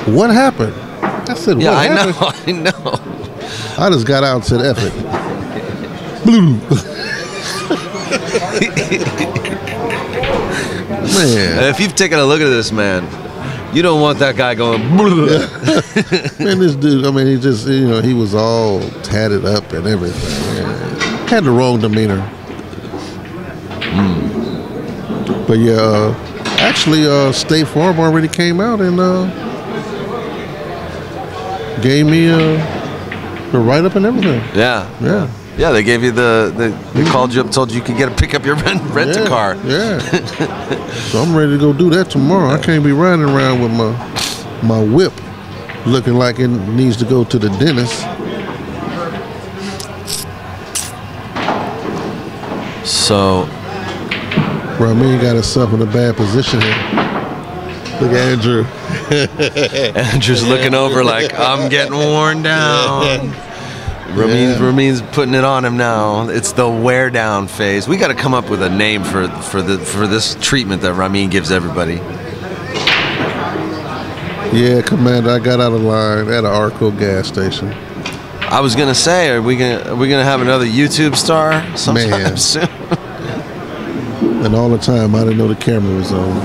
what happened? I said, yeah, what happened? I know. I just got out and said, F it. Blue. Man. If you've taken a look at this man, you don't want that guy going. Man, this dude, I mean, he just, you know, he was all tatted up and everything. Yeah. Had the wrong demeanor. But yeah, actually, State Farm already came out and gave me the write-up and everything. Yeah. Yeah, they gave you they called you up, told you could pick up your rent a car. Yeah. So I'm ready to go do that tomorrow. I can't be riding around with my whip looking like it needs to go to the dentist. So Ramin got himself in a bad position here. Look at Andrew. Andrew's looking over like, I'm getting worn down. Ramin's putting it on him now. It's the wear down phase. We got to come up with a name for this treatment that Ramin gives everybody. Yeah, Commander, I got out of line at an Arco gas station. I was gonna say, are we gonna have another YouTube star sometime soon? And all the time, I didn't know the camera was on.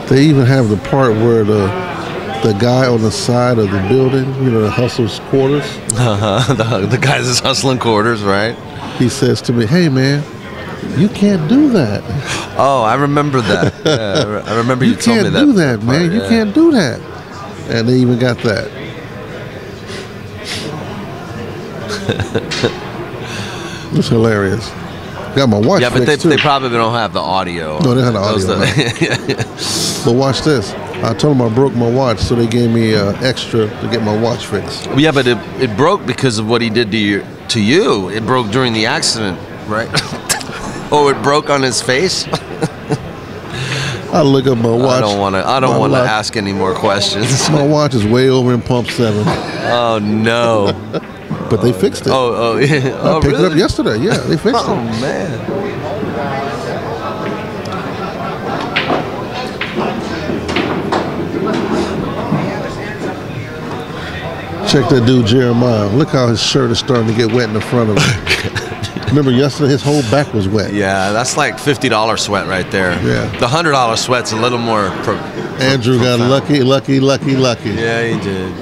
They even have the part where the guy on the side of the building, you know, the hustler's quarters. The guys that's hustling quarters, right? He says to me, "Hey, man, you can't do that." Oh, I remember that. Yeah, I remember you told me that. You can't do that, man. You can't do that. And they even got that. It's hilarious. Got my watch. Yeah, but they probably don't have the audio. No, they have the audio. But watch this. I told them I broke my watch, so they gave me extra to get my watch fixed. Yeah, but it broke because of what he did to you. It broke during the accident, right? Oh, it broke on his face. I look up my watch. I don't want to ask any more questions. My watch is way over in pump 7. Oh no. But they fixed it. Oh, yeah. I picked it up yesterday. Yeah, they fixed it. Oh, man. Check that dude, Jeremiah. Look how his shirt is starting to get wet in the front of him. Remember yesterday, his whole back was wet. Yeah, that's like $50 sweat right there. Yeah. The $100 sweat's a little more. Andrew got lucky. Yeah, he did.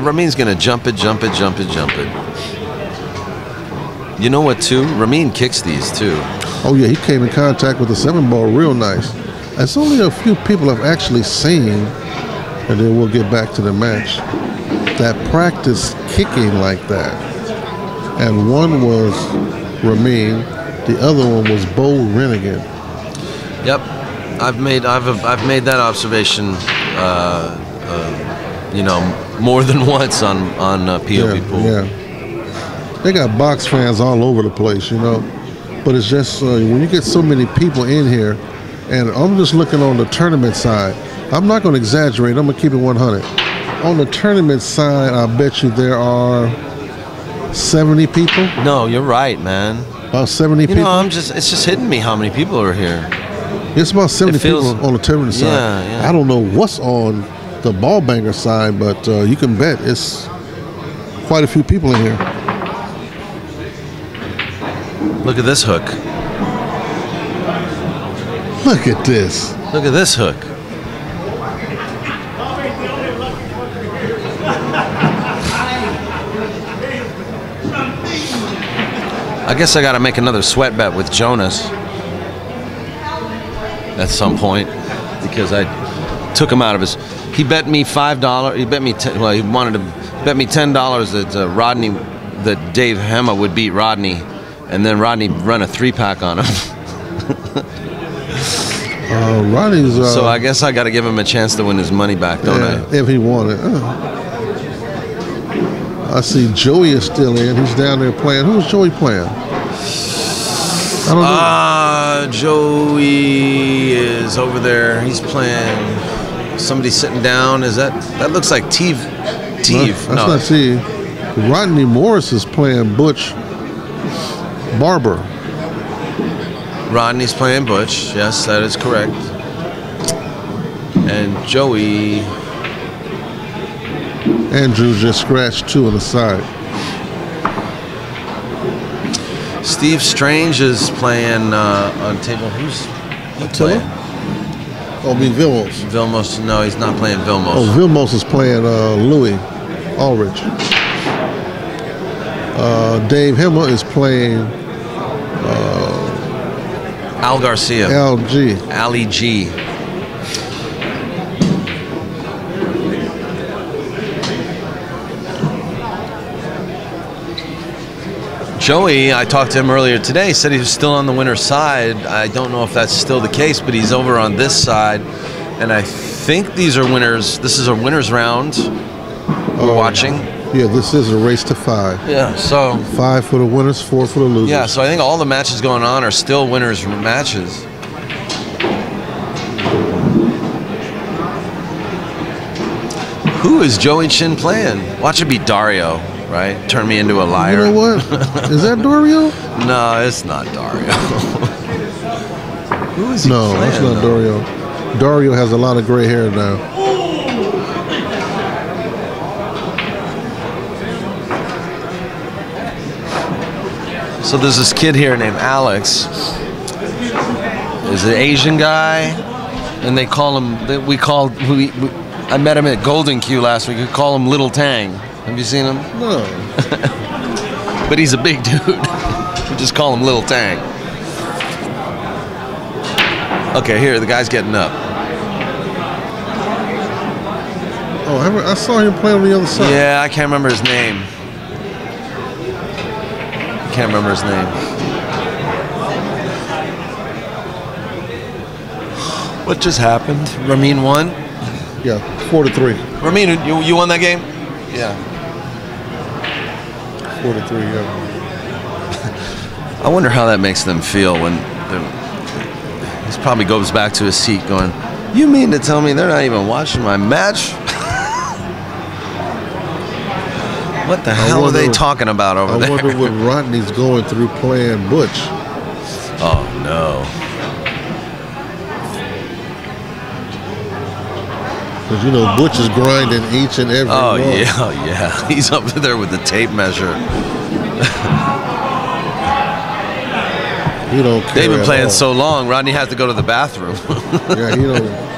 Ramin's gonna jump it. You know what, too? Ramin kicks these, too. Oh, yeah, he came in contact with the 7-ball real nice. It's only a few people I've actually seen, and then we'll get back to the match, that practice kicking like that. And one was Ramin, the other one was Bo Rennigan. Yep, I've made that observation. You know, more than once on POVPOOL. Yeah. They got box fans all over the place, you know. But it's just when you get so many people in here, and I'm just looking on the tournament side. I'm not going to exaggerate. I'm going to keep it 100. On the tournament side, I bet you there are 70 people. No, you're right, man. About 70 people. You know, it's just hitting me how many people are here. It's about 70 people on the tournament side. Yeah. I don't know what's on the ball banger side, but you can bet it's quite a few people in here. Look at this hook. Look at this. Look at this hook. I guess I got to make another sweat bet with Jonas at some point because I took him out of his. He bet me $5. He bet me he wanted to bet me $10 that Rodney, that Dave Hema would beat Rodney, and then Rodney run a 3-pack on him. Rodney's. So I guess I got to give him a chance to win his money back, don't I? If he wanted. I see Joey is still in. He's down there playing. Who's Joey playing? I don't know. Joey is over there. He's playing. Somebody sitting down. Is that looks like Teve? That's not Teve. Rodney Morris is playing Butch Barber. Rodney's playing Butch. Yes, that is correct. And Joey. Andrew just scratched 2 on the side. Steve Strange is playing on table. Who's he playing? Oh, be Vilmos. Vilmos. No, he's not playing Vilmos. Oh, Vilmos is playing Louis Ulrich. Dave Hema is playing Al Garcia. LG. Ali G. Joey, I talked to him earlier today, said he was still on the winner's side. I don't know if that's still the case, but he's over on this side. And I think these are winners. This is a winner's round we're watching. Yeah, this is a race to 5. Yeah, so 5 for the winners, 4 for the losers. yeah, so I think all the matches going on are still winners' matches. Who is Joey Chin playing? Watch it be Dario, right? Turn me into a liar. You know what? Is that Dario? No, it's not Dario. Who is he No, playing, that's not though? Dario. Dario has a lot of gray hair now. So there's this kid here named Alex. Is an Asian guy, and they call him. I met him at Golden Q last week. We call him Little Tang. Have you seen him? No. But he's a big dude. We just call him Little Tang. Okay, here the guy's getting up. Oh, I saw him play on the other side. Yeah, I can't remember his name. Can't remember his name. What just happened? Ramin won? Yeah, 4-3. Ramin, you won that game? Yeah. 4-3, yeah. I wonder how that makes them feel when he probably goes back to his seat going, you mean to tell me they're not even watching my match? What the hell are they talking about over there? I wonder what Rodney's going through playing Butch. Oh, no. Because, you know, Butch is grinding each and every Oh, one. yeah. He's up there with the tape measure. He don't care. They've been at playing all. so long, Rodney has to go to the bathroom. Yeah, he don't.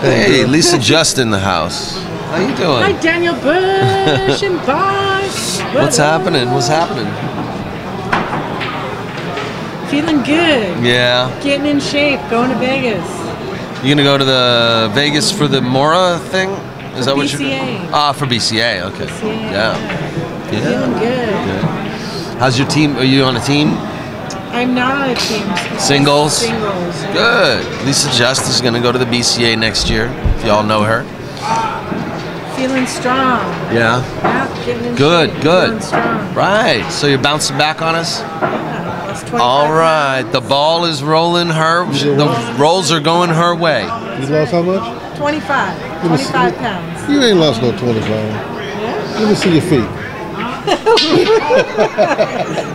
Hey, Lisa Just in the house. How you doing? Hi, Daniel Busch and Busch. What's happening? What's happening? Feeling good. Yeah. Getting in shape. Going to Vegas. You gonna go to the Vegas for the Mora thing? Is that what you're BCA. doing? Ah, for BCA. Okay. BCA, Yeah. Feeling good. How's your team? Are you on a team? I'm not on a team. Singles? Singles. Good. Lisa Just is gonna go to the BCA next year. If y'all know her. Feeling strong. Yeah. Yeah, getting in Good. shape. Good. Feeling strong. Right. So you're bouncing back on us. Yeah. Lost 25 All right. pounds. The ball is rolling her. The rolls are going her way. You lost how much? 25. Let me see. 25 pounds. You ain't lost no 25. Yeah. Let me see your feet.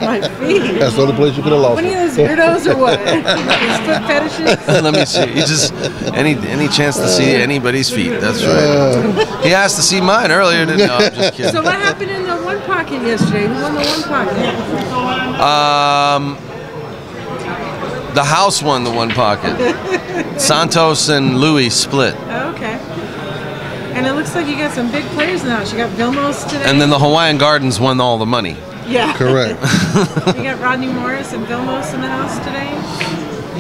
My feet. That's the only place you could have lost What are it. you, those weirdos or what? These foot fetishes? Let me see. You just any chance to see anybody's feet. That's right. He asked to see mine earlier. No, I'm just kidding. So what happened in the one pocket yesterday? Who won the one pocket? The house won the one pocket. Santos and Louis split. Oh, okay. And it looks like you got some big players now. You got Vilmos today. And then the Hawaiian Gardens won all the money. Yeah. Correct. You got Rodney Morris and Vilmos in the house today?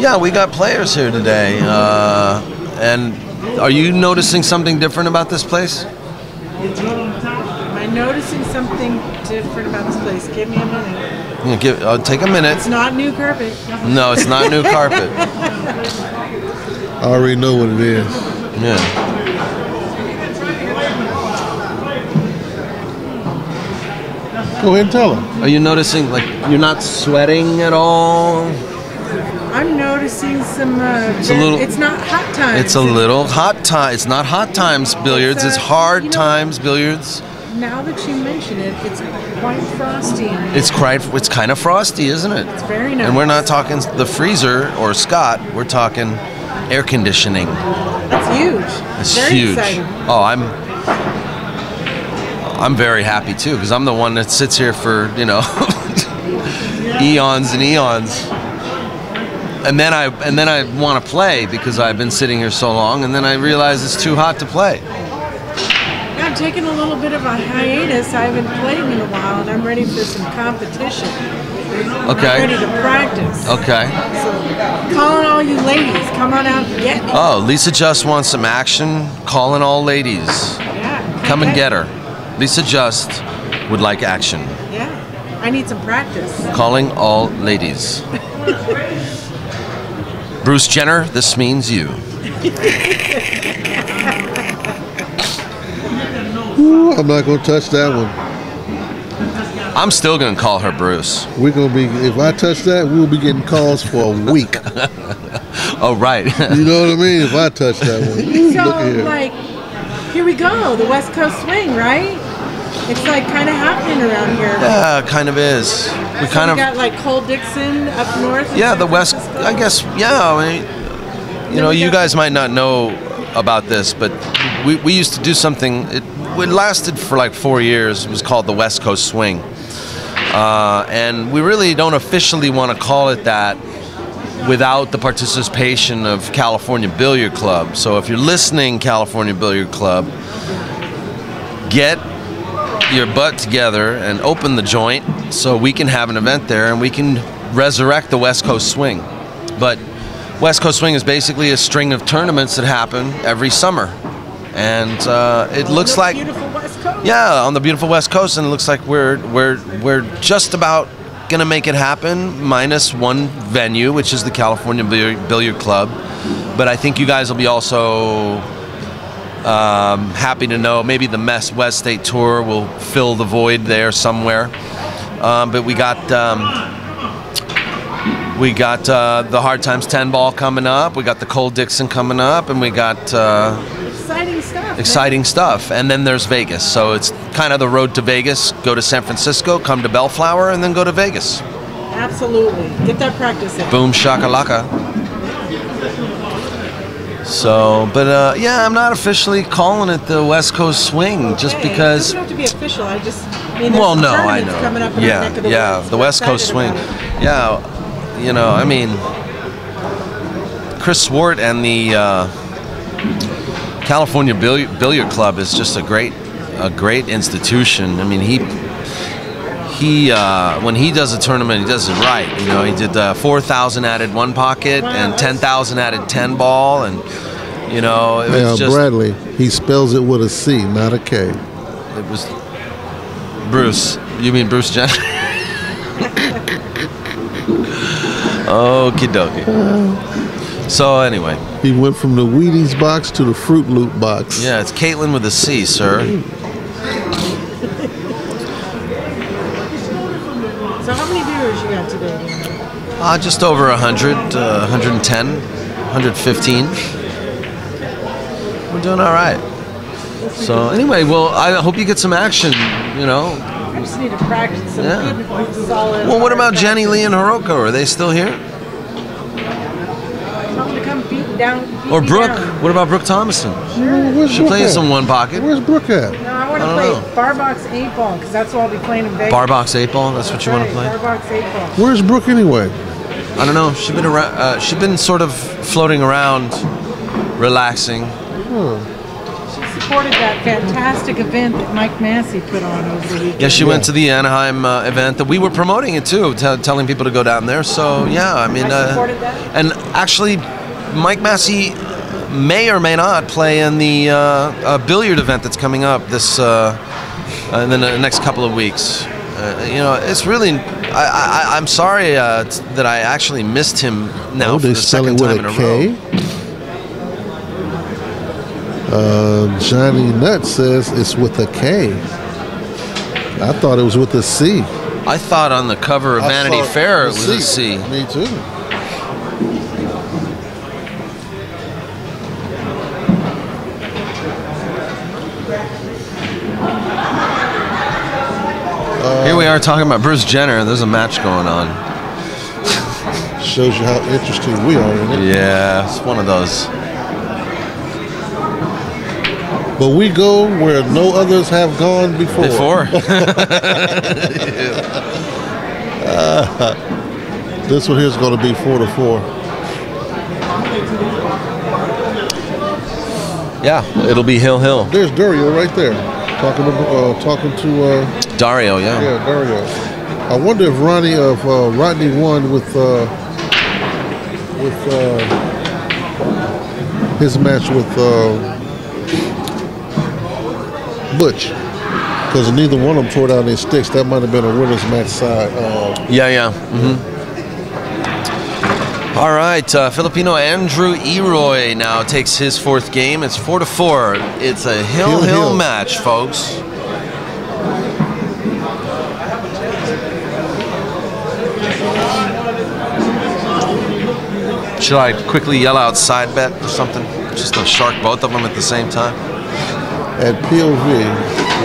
Yeah, we got players here today. And are you noticing something different about this place? Am I noticing something different about this place? Give me a minute. Take a minute. It's not new carpet. No, it's not new carpet. I already know what it is. Yeah. Go ahead and tell them. Are you noticing, like, you're not sweating at all? I'm noticing some. It's not hot times. It's a little hot time. It's not Hot Times Billiards. It's Hard Times Billiards. Now that you mention it, it's quite frosty. It's kind of frosty, isn't it? It's very nice. And we're not talking the freezer or Scott. We're talking air conditioning. That's huge. It's very huge. Exciting. Oh, I'm very happy too, because I'm the one that sits here for, eons and eons. And then I want to play because I've been sitting here so long, and then I realize it's too hot to play. Yeah, I'm taking a little bit of a hiatus. I haven't played in a while, and I'm ready for some competition. Okay. I'm ready to practice. Okay. So, calling all you ladies, come on out and get me. Oh, Lisa Just wants some action. Calling all ladies. Yeah. Come and get her. Lisa Just would like action. Yeah. I need some practice. Calling all ladies. Bruce Jenner, this means you. Ooh, I'm not going to touch that one. I'm still going to call her Bruce. We're going to be, if I touch that, we'll be getting calls for a week. Oh, right. You know what I mean? If I touch that one. So, Look here. like, here we go. The West Coast swing, right? It's like kind of happening around here. Yeah, kind of is. We kind of got like Cole Dixon up north. in Yeah, San the West. Francisco. I guess. Yeah, I mean, you guys might not know about this, but we used to do something. It lasted for like 4 years. It was called the West Coast Swing, and we really don't officially want to call it that without the participation of California Billiard Club. So if you're listening, California Billiard Club, get your butt together and open the joint so we can have an event there and we can resurrect the West Coast Swing. But West Coast Swing is basically a string of tournaments that happen every summer, and it looks like beautiful West Coast. yeah, on the beautiful West Coast, and it looks like we're just about gonna make it happen, minus one venue, which is the California Billiard Club. But I think you guys will be also happy to know maybe the West State Tour will fill the void there somewhere. But we got the Hard Times 10 ball coming up. We got the Cole Dixon coming up, and we got Exciting stuff. exciting stuff. And then there's Vegas. So it's kind of the road to Vegas. Go to San Francisco, come to Bellflower, and then go to Vegas. Absolutely. Get that practice in. Boom shakalaka. So, but yeah, I'm not officially calling it the West Coast Swing just Hey, because. it doesn't have to be official. I just mean, there's Well, some no, I tournaments know. coming up in our Yeah, neck of the yeah, woods. the We're West Coast excited Swing. about it. Yeah, I mean, Chris Swart and the California Billiard Club is just a great institution. I mean, he when he does a tournament, he does it right. He did 4,000 added one pocket and 10,000 added 10 ball, and it was just Bradley, he spells it with a C, not a K. it was Bruce. You mean Bruce Jenner? Okie dokie. So anyway, He went from the Wheaties box to the Fruit Loop box. yeah, it's Caitlin with a C, sir. So how many viewers you got today? Just over 100, 110, 115. We're doing all right. So anyway, well, I hope you get some action. I just need to practice some good, solid. Well, what about Jenny Lee and Hiroko? Are they still here? Tell them to come beat down. Or Brooke? What about Brooke Thomason? Where's She Brooke plays at? some one pocket. Where's Brooke at? No, I want to play bar box 8 ball because that's what I'll be playing in Vegas. Bar box 8 ball. That's what you want to play. Bar box 8 ball. Where's Brooke anyway? I don't know. She's been around. She's been sort of floating around, relaxing. She supported that fantastic event that Mike Massey put on over the weekend. Yeah, she went to the Anaheim event that we were promoting it too, telling people to go down there. So yeah, I mean, I supported that. And actually, Mike Massey may or may not play in the billiard event that's coming up this in the next couple of weeks. You know, it's really. I'm sorry that I actually missed him now for the second time in a row. Johnny Nutt says it's with a K. I thought it was with a C. I thought on the cover of Vanity Fair it was a C. Me too. Here we are talking about Bruce Jenner. There's a match going on. Shows you how interested we are in it. Yeah, it's one of those. But we go where no others have gone before. This one here is going to be 4-4. Yeah, it'll be Hill. There's Dario right there, talking to Dario. Yeah. Yeah, Dario. I wonder if Rodney won with his match with Busch, because neither one of them tore down their sticks. That might have been a winner's match side. Yeah. All right, Filipino Andrew Eroy now takes his fourth game. It's 4-4. It's a Hill match, folks. Should I quickly yell out side bet or something? Just to shark both of them at the same time? At POV,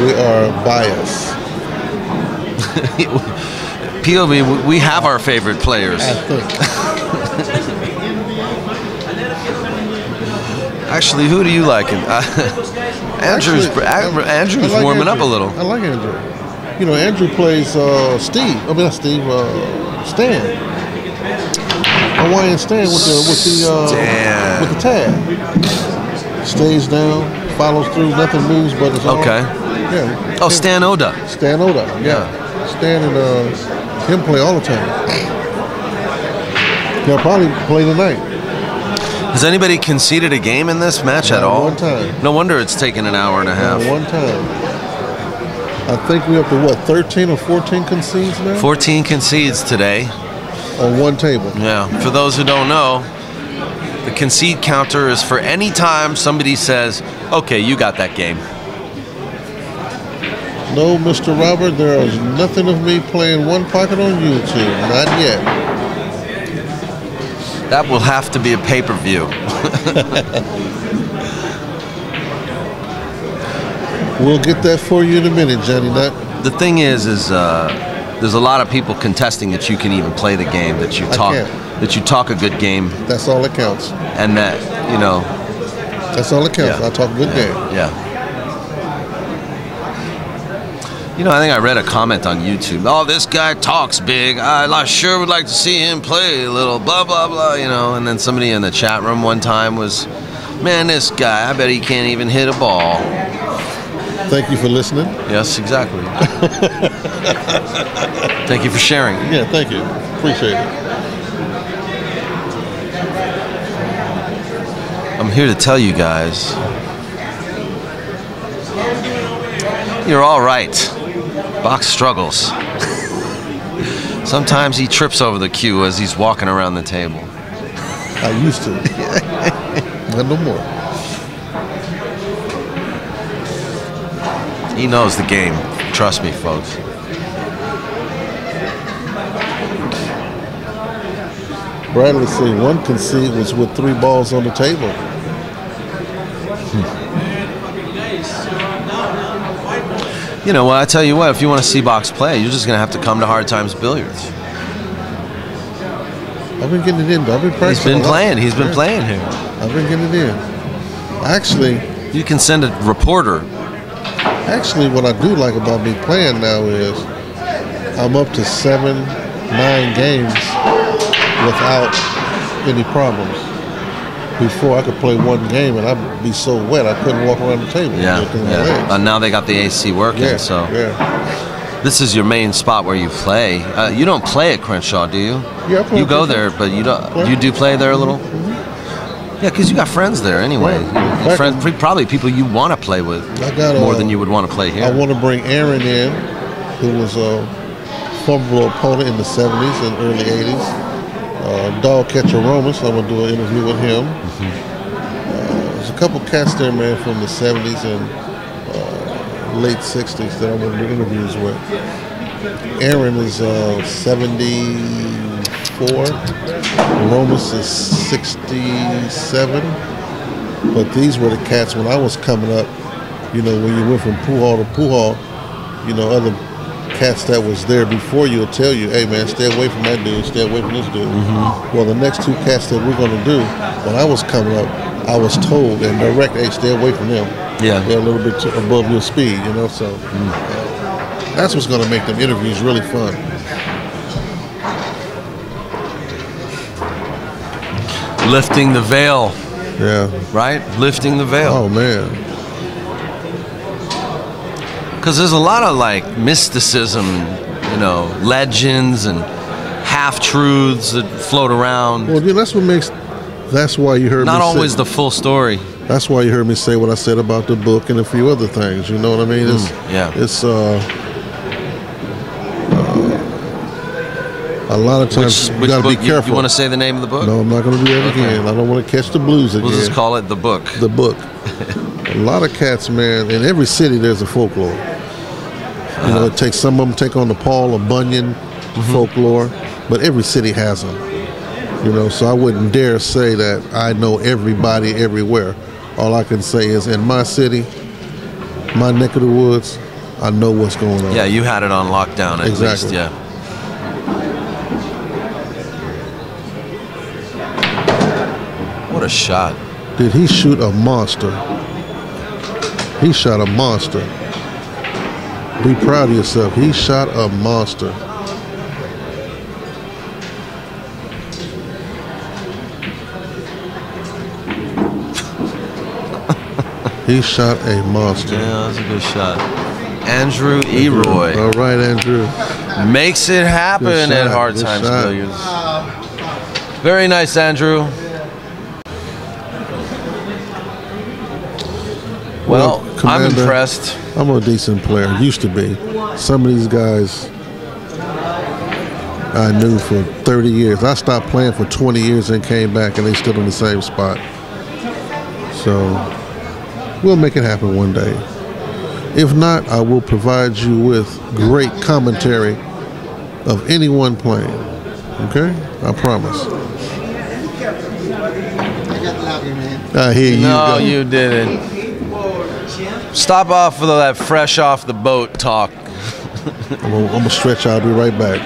we are biased. POV, we have our favorite players. I think. Actually, who do you like? Andrew's warming up a little. I like Andrew. You know, Andrew plays Steve. I mean, not Steve. Stan. Hawaiian Stan with the tag. Stays down. Follows through, nothing moves, but it's all. Okay. Yeah. Oh, Stan Oda. Stan Oda. Yeah. Stan and him play all the time. They'll probably play tonight. Has anybody conceded a game in this match at all? One time. No wonder it's taken an hour and a half. One time. I think we're up to what, 13 or 14 concedes now? 14 concedes today. On one table. Yeah. For those who don't know, the concede counter is for any time somebody says, okay, you got that game. No, Mr. Robert, there is nothing of me playing one pocket on YouTube. Not yet. That will have to be a pay-per-view. We'll get that for you in a minute, Johnny Nutt. The thing is there's a lot of people contesting that you can even play the game, that you talk a good game. That's all that counts. And that, you know. That's all that counts. Yeah. I talk a good game. Yeah. You know, I think I read a comment on YouTube. Oh, this guy talks big. I sure would like to see him play a little blah, blah, blah, you know. And then somebody in the chat room one time was, man, this guy, I bet he can't even hit a ball. Thank you for listening. Yes, exactly. Thank you for sharing. Yeah, thank you. Appreciate it. I'm here to tell you guys, you're all right. Box struggles. Sometimes he trips over the cue as he's walking around the table. I used to. Not no more. He knows the game. Trust me, folks. Bradley said one concede was with 3 balls on the table. You know, well, I tell you what, if you want to see Box play, you're just going to have to come to Hard Times Billiards. I've been getting it in, though. I've been practicing. He's been playing. He's been playing here. I've been getting it in. Actually, you can send a reporter. Actually, what I do like about me playing now is I'm up to 7, 9 games without any problems. Before I could play one game and I'd be so wet I couldn't walk around the table. Yeah. Now they got the AC working. Yeah, so yeah. This is your main spot where you play. You don't play at Crenshaw, do you? Yeah, I play. You go there, but you don't. You do play there a little. Mm-hmm. Yeah, because you got friends there anyway. Right. Friends, probably people you want to play with more than you would want to play here. I want to bring Aaron in, who was a formidable opponent in the 70s and early 80s. Dog catcher Roman, so I'm going to do an interview with him. There's a couple cats there, man, from the 70s and late 60s that I'm going to do interviews with. Aaron is 74. Romus is 67. But these were the cats when I was coming up, you know, when you went from pool hall to pool hall, you know, other cats that was there before you will tell you, hey man, stay away from that dude, stay away from this dude. Well, the next two cats that we're going to do, when I was coming up, I was told and direct, hey, stay away from them. Yeah. They're a little bit above your speed, you know, so that's what's going to make them interviews really fun. Lifting the veil. Yeah. Right? Lifting the veil. Oh, man. Because there's a lot of like mysticism, you know, legends and half-truths that float around. Well, yeah, that's what makes, that's why you heard me say. Not always the full story. That's why you heard me say what I said about the book and a few other things, you know what I mean? It's, it's a lot of times you got to be careful. You want to say the name of the book? No, I'm not going to do that again. I don't want to catch the blues again. We'll just call it The Book. The Book. A lot of cats, man. In every city, there's a folklore. You know, it takes some of them take on the Paul or Bunyan folklore, but every city has them. You know, so I wouldn't dare say that I know everybody everywhere. All I can say is in my city, my neck of the woods, I know what's going on. Yeah, you had it on lockdown at least, yeah. What a shot. Did he shoot a monster? He shot a monster. Be proud of yourself. He shot a monster. He shot a monster. Yeah, that was a good shot. Andrew Eroy. All right, Andrew. Makes it happen at Hard Times Billiards. Very nice, Andrew. Well, I'm impressed. I'm a decent player. Used to be. Some of these guys I knew for 30 years. I stopped playing for 20 years and came back, and they stood on the same spot. So we'll make it happen one day. If not, I will provide you with great commentary of anyone playing. Okay? I promise. I hear you. No, you didn't. Stop off with that fresh off the boat talk. I'm going to stretch out. I'll be right back.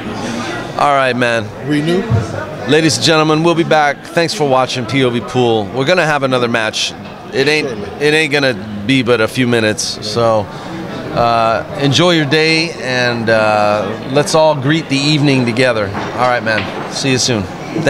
All right, man. Renew? Ladies and gentlemen, we'll be back. Thanks for watching POV Pool. We're going to have another match. It ain't going to be but a few minutes. So enjoy your day, and let's all greet the evening together. All right, man. See you soon. Thank you.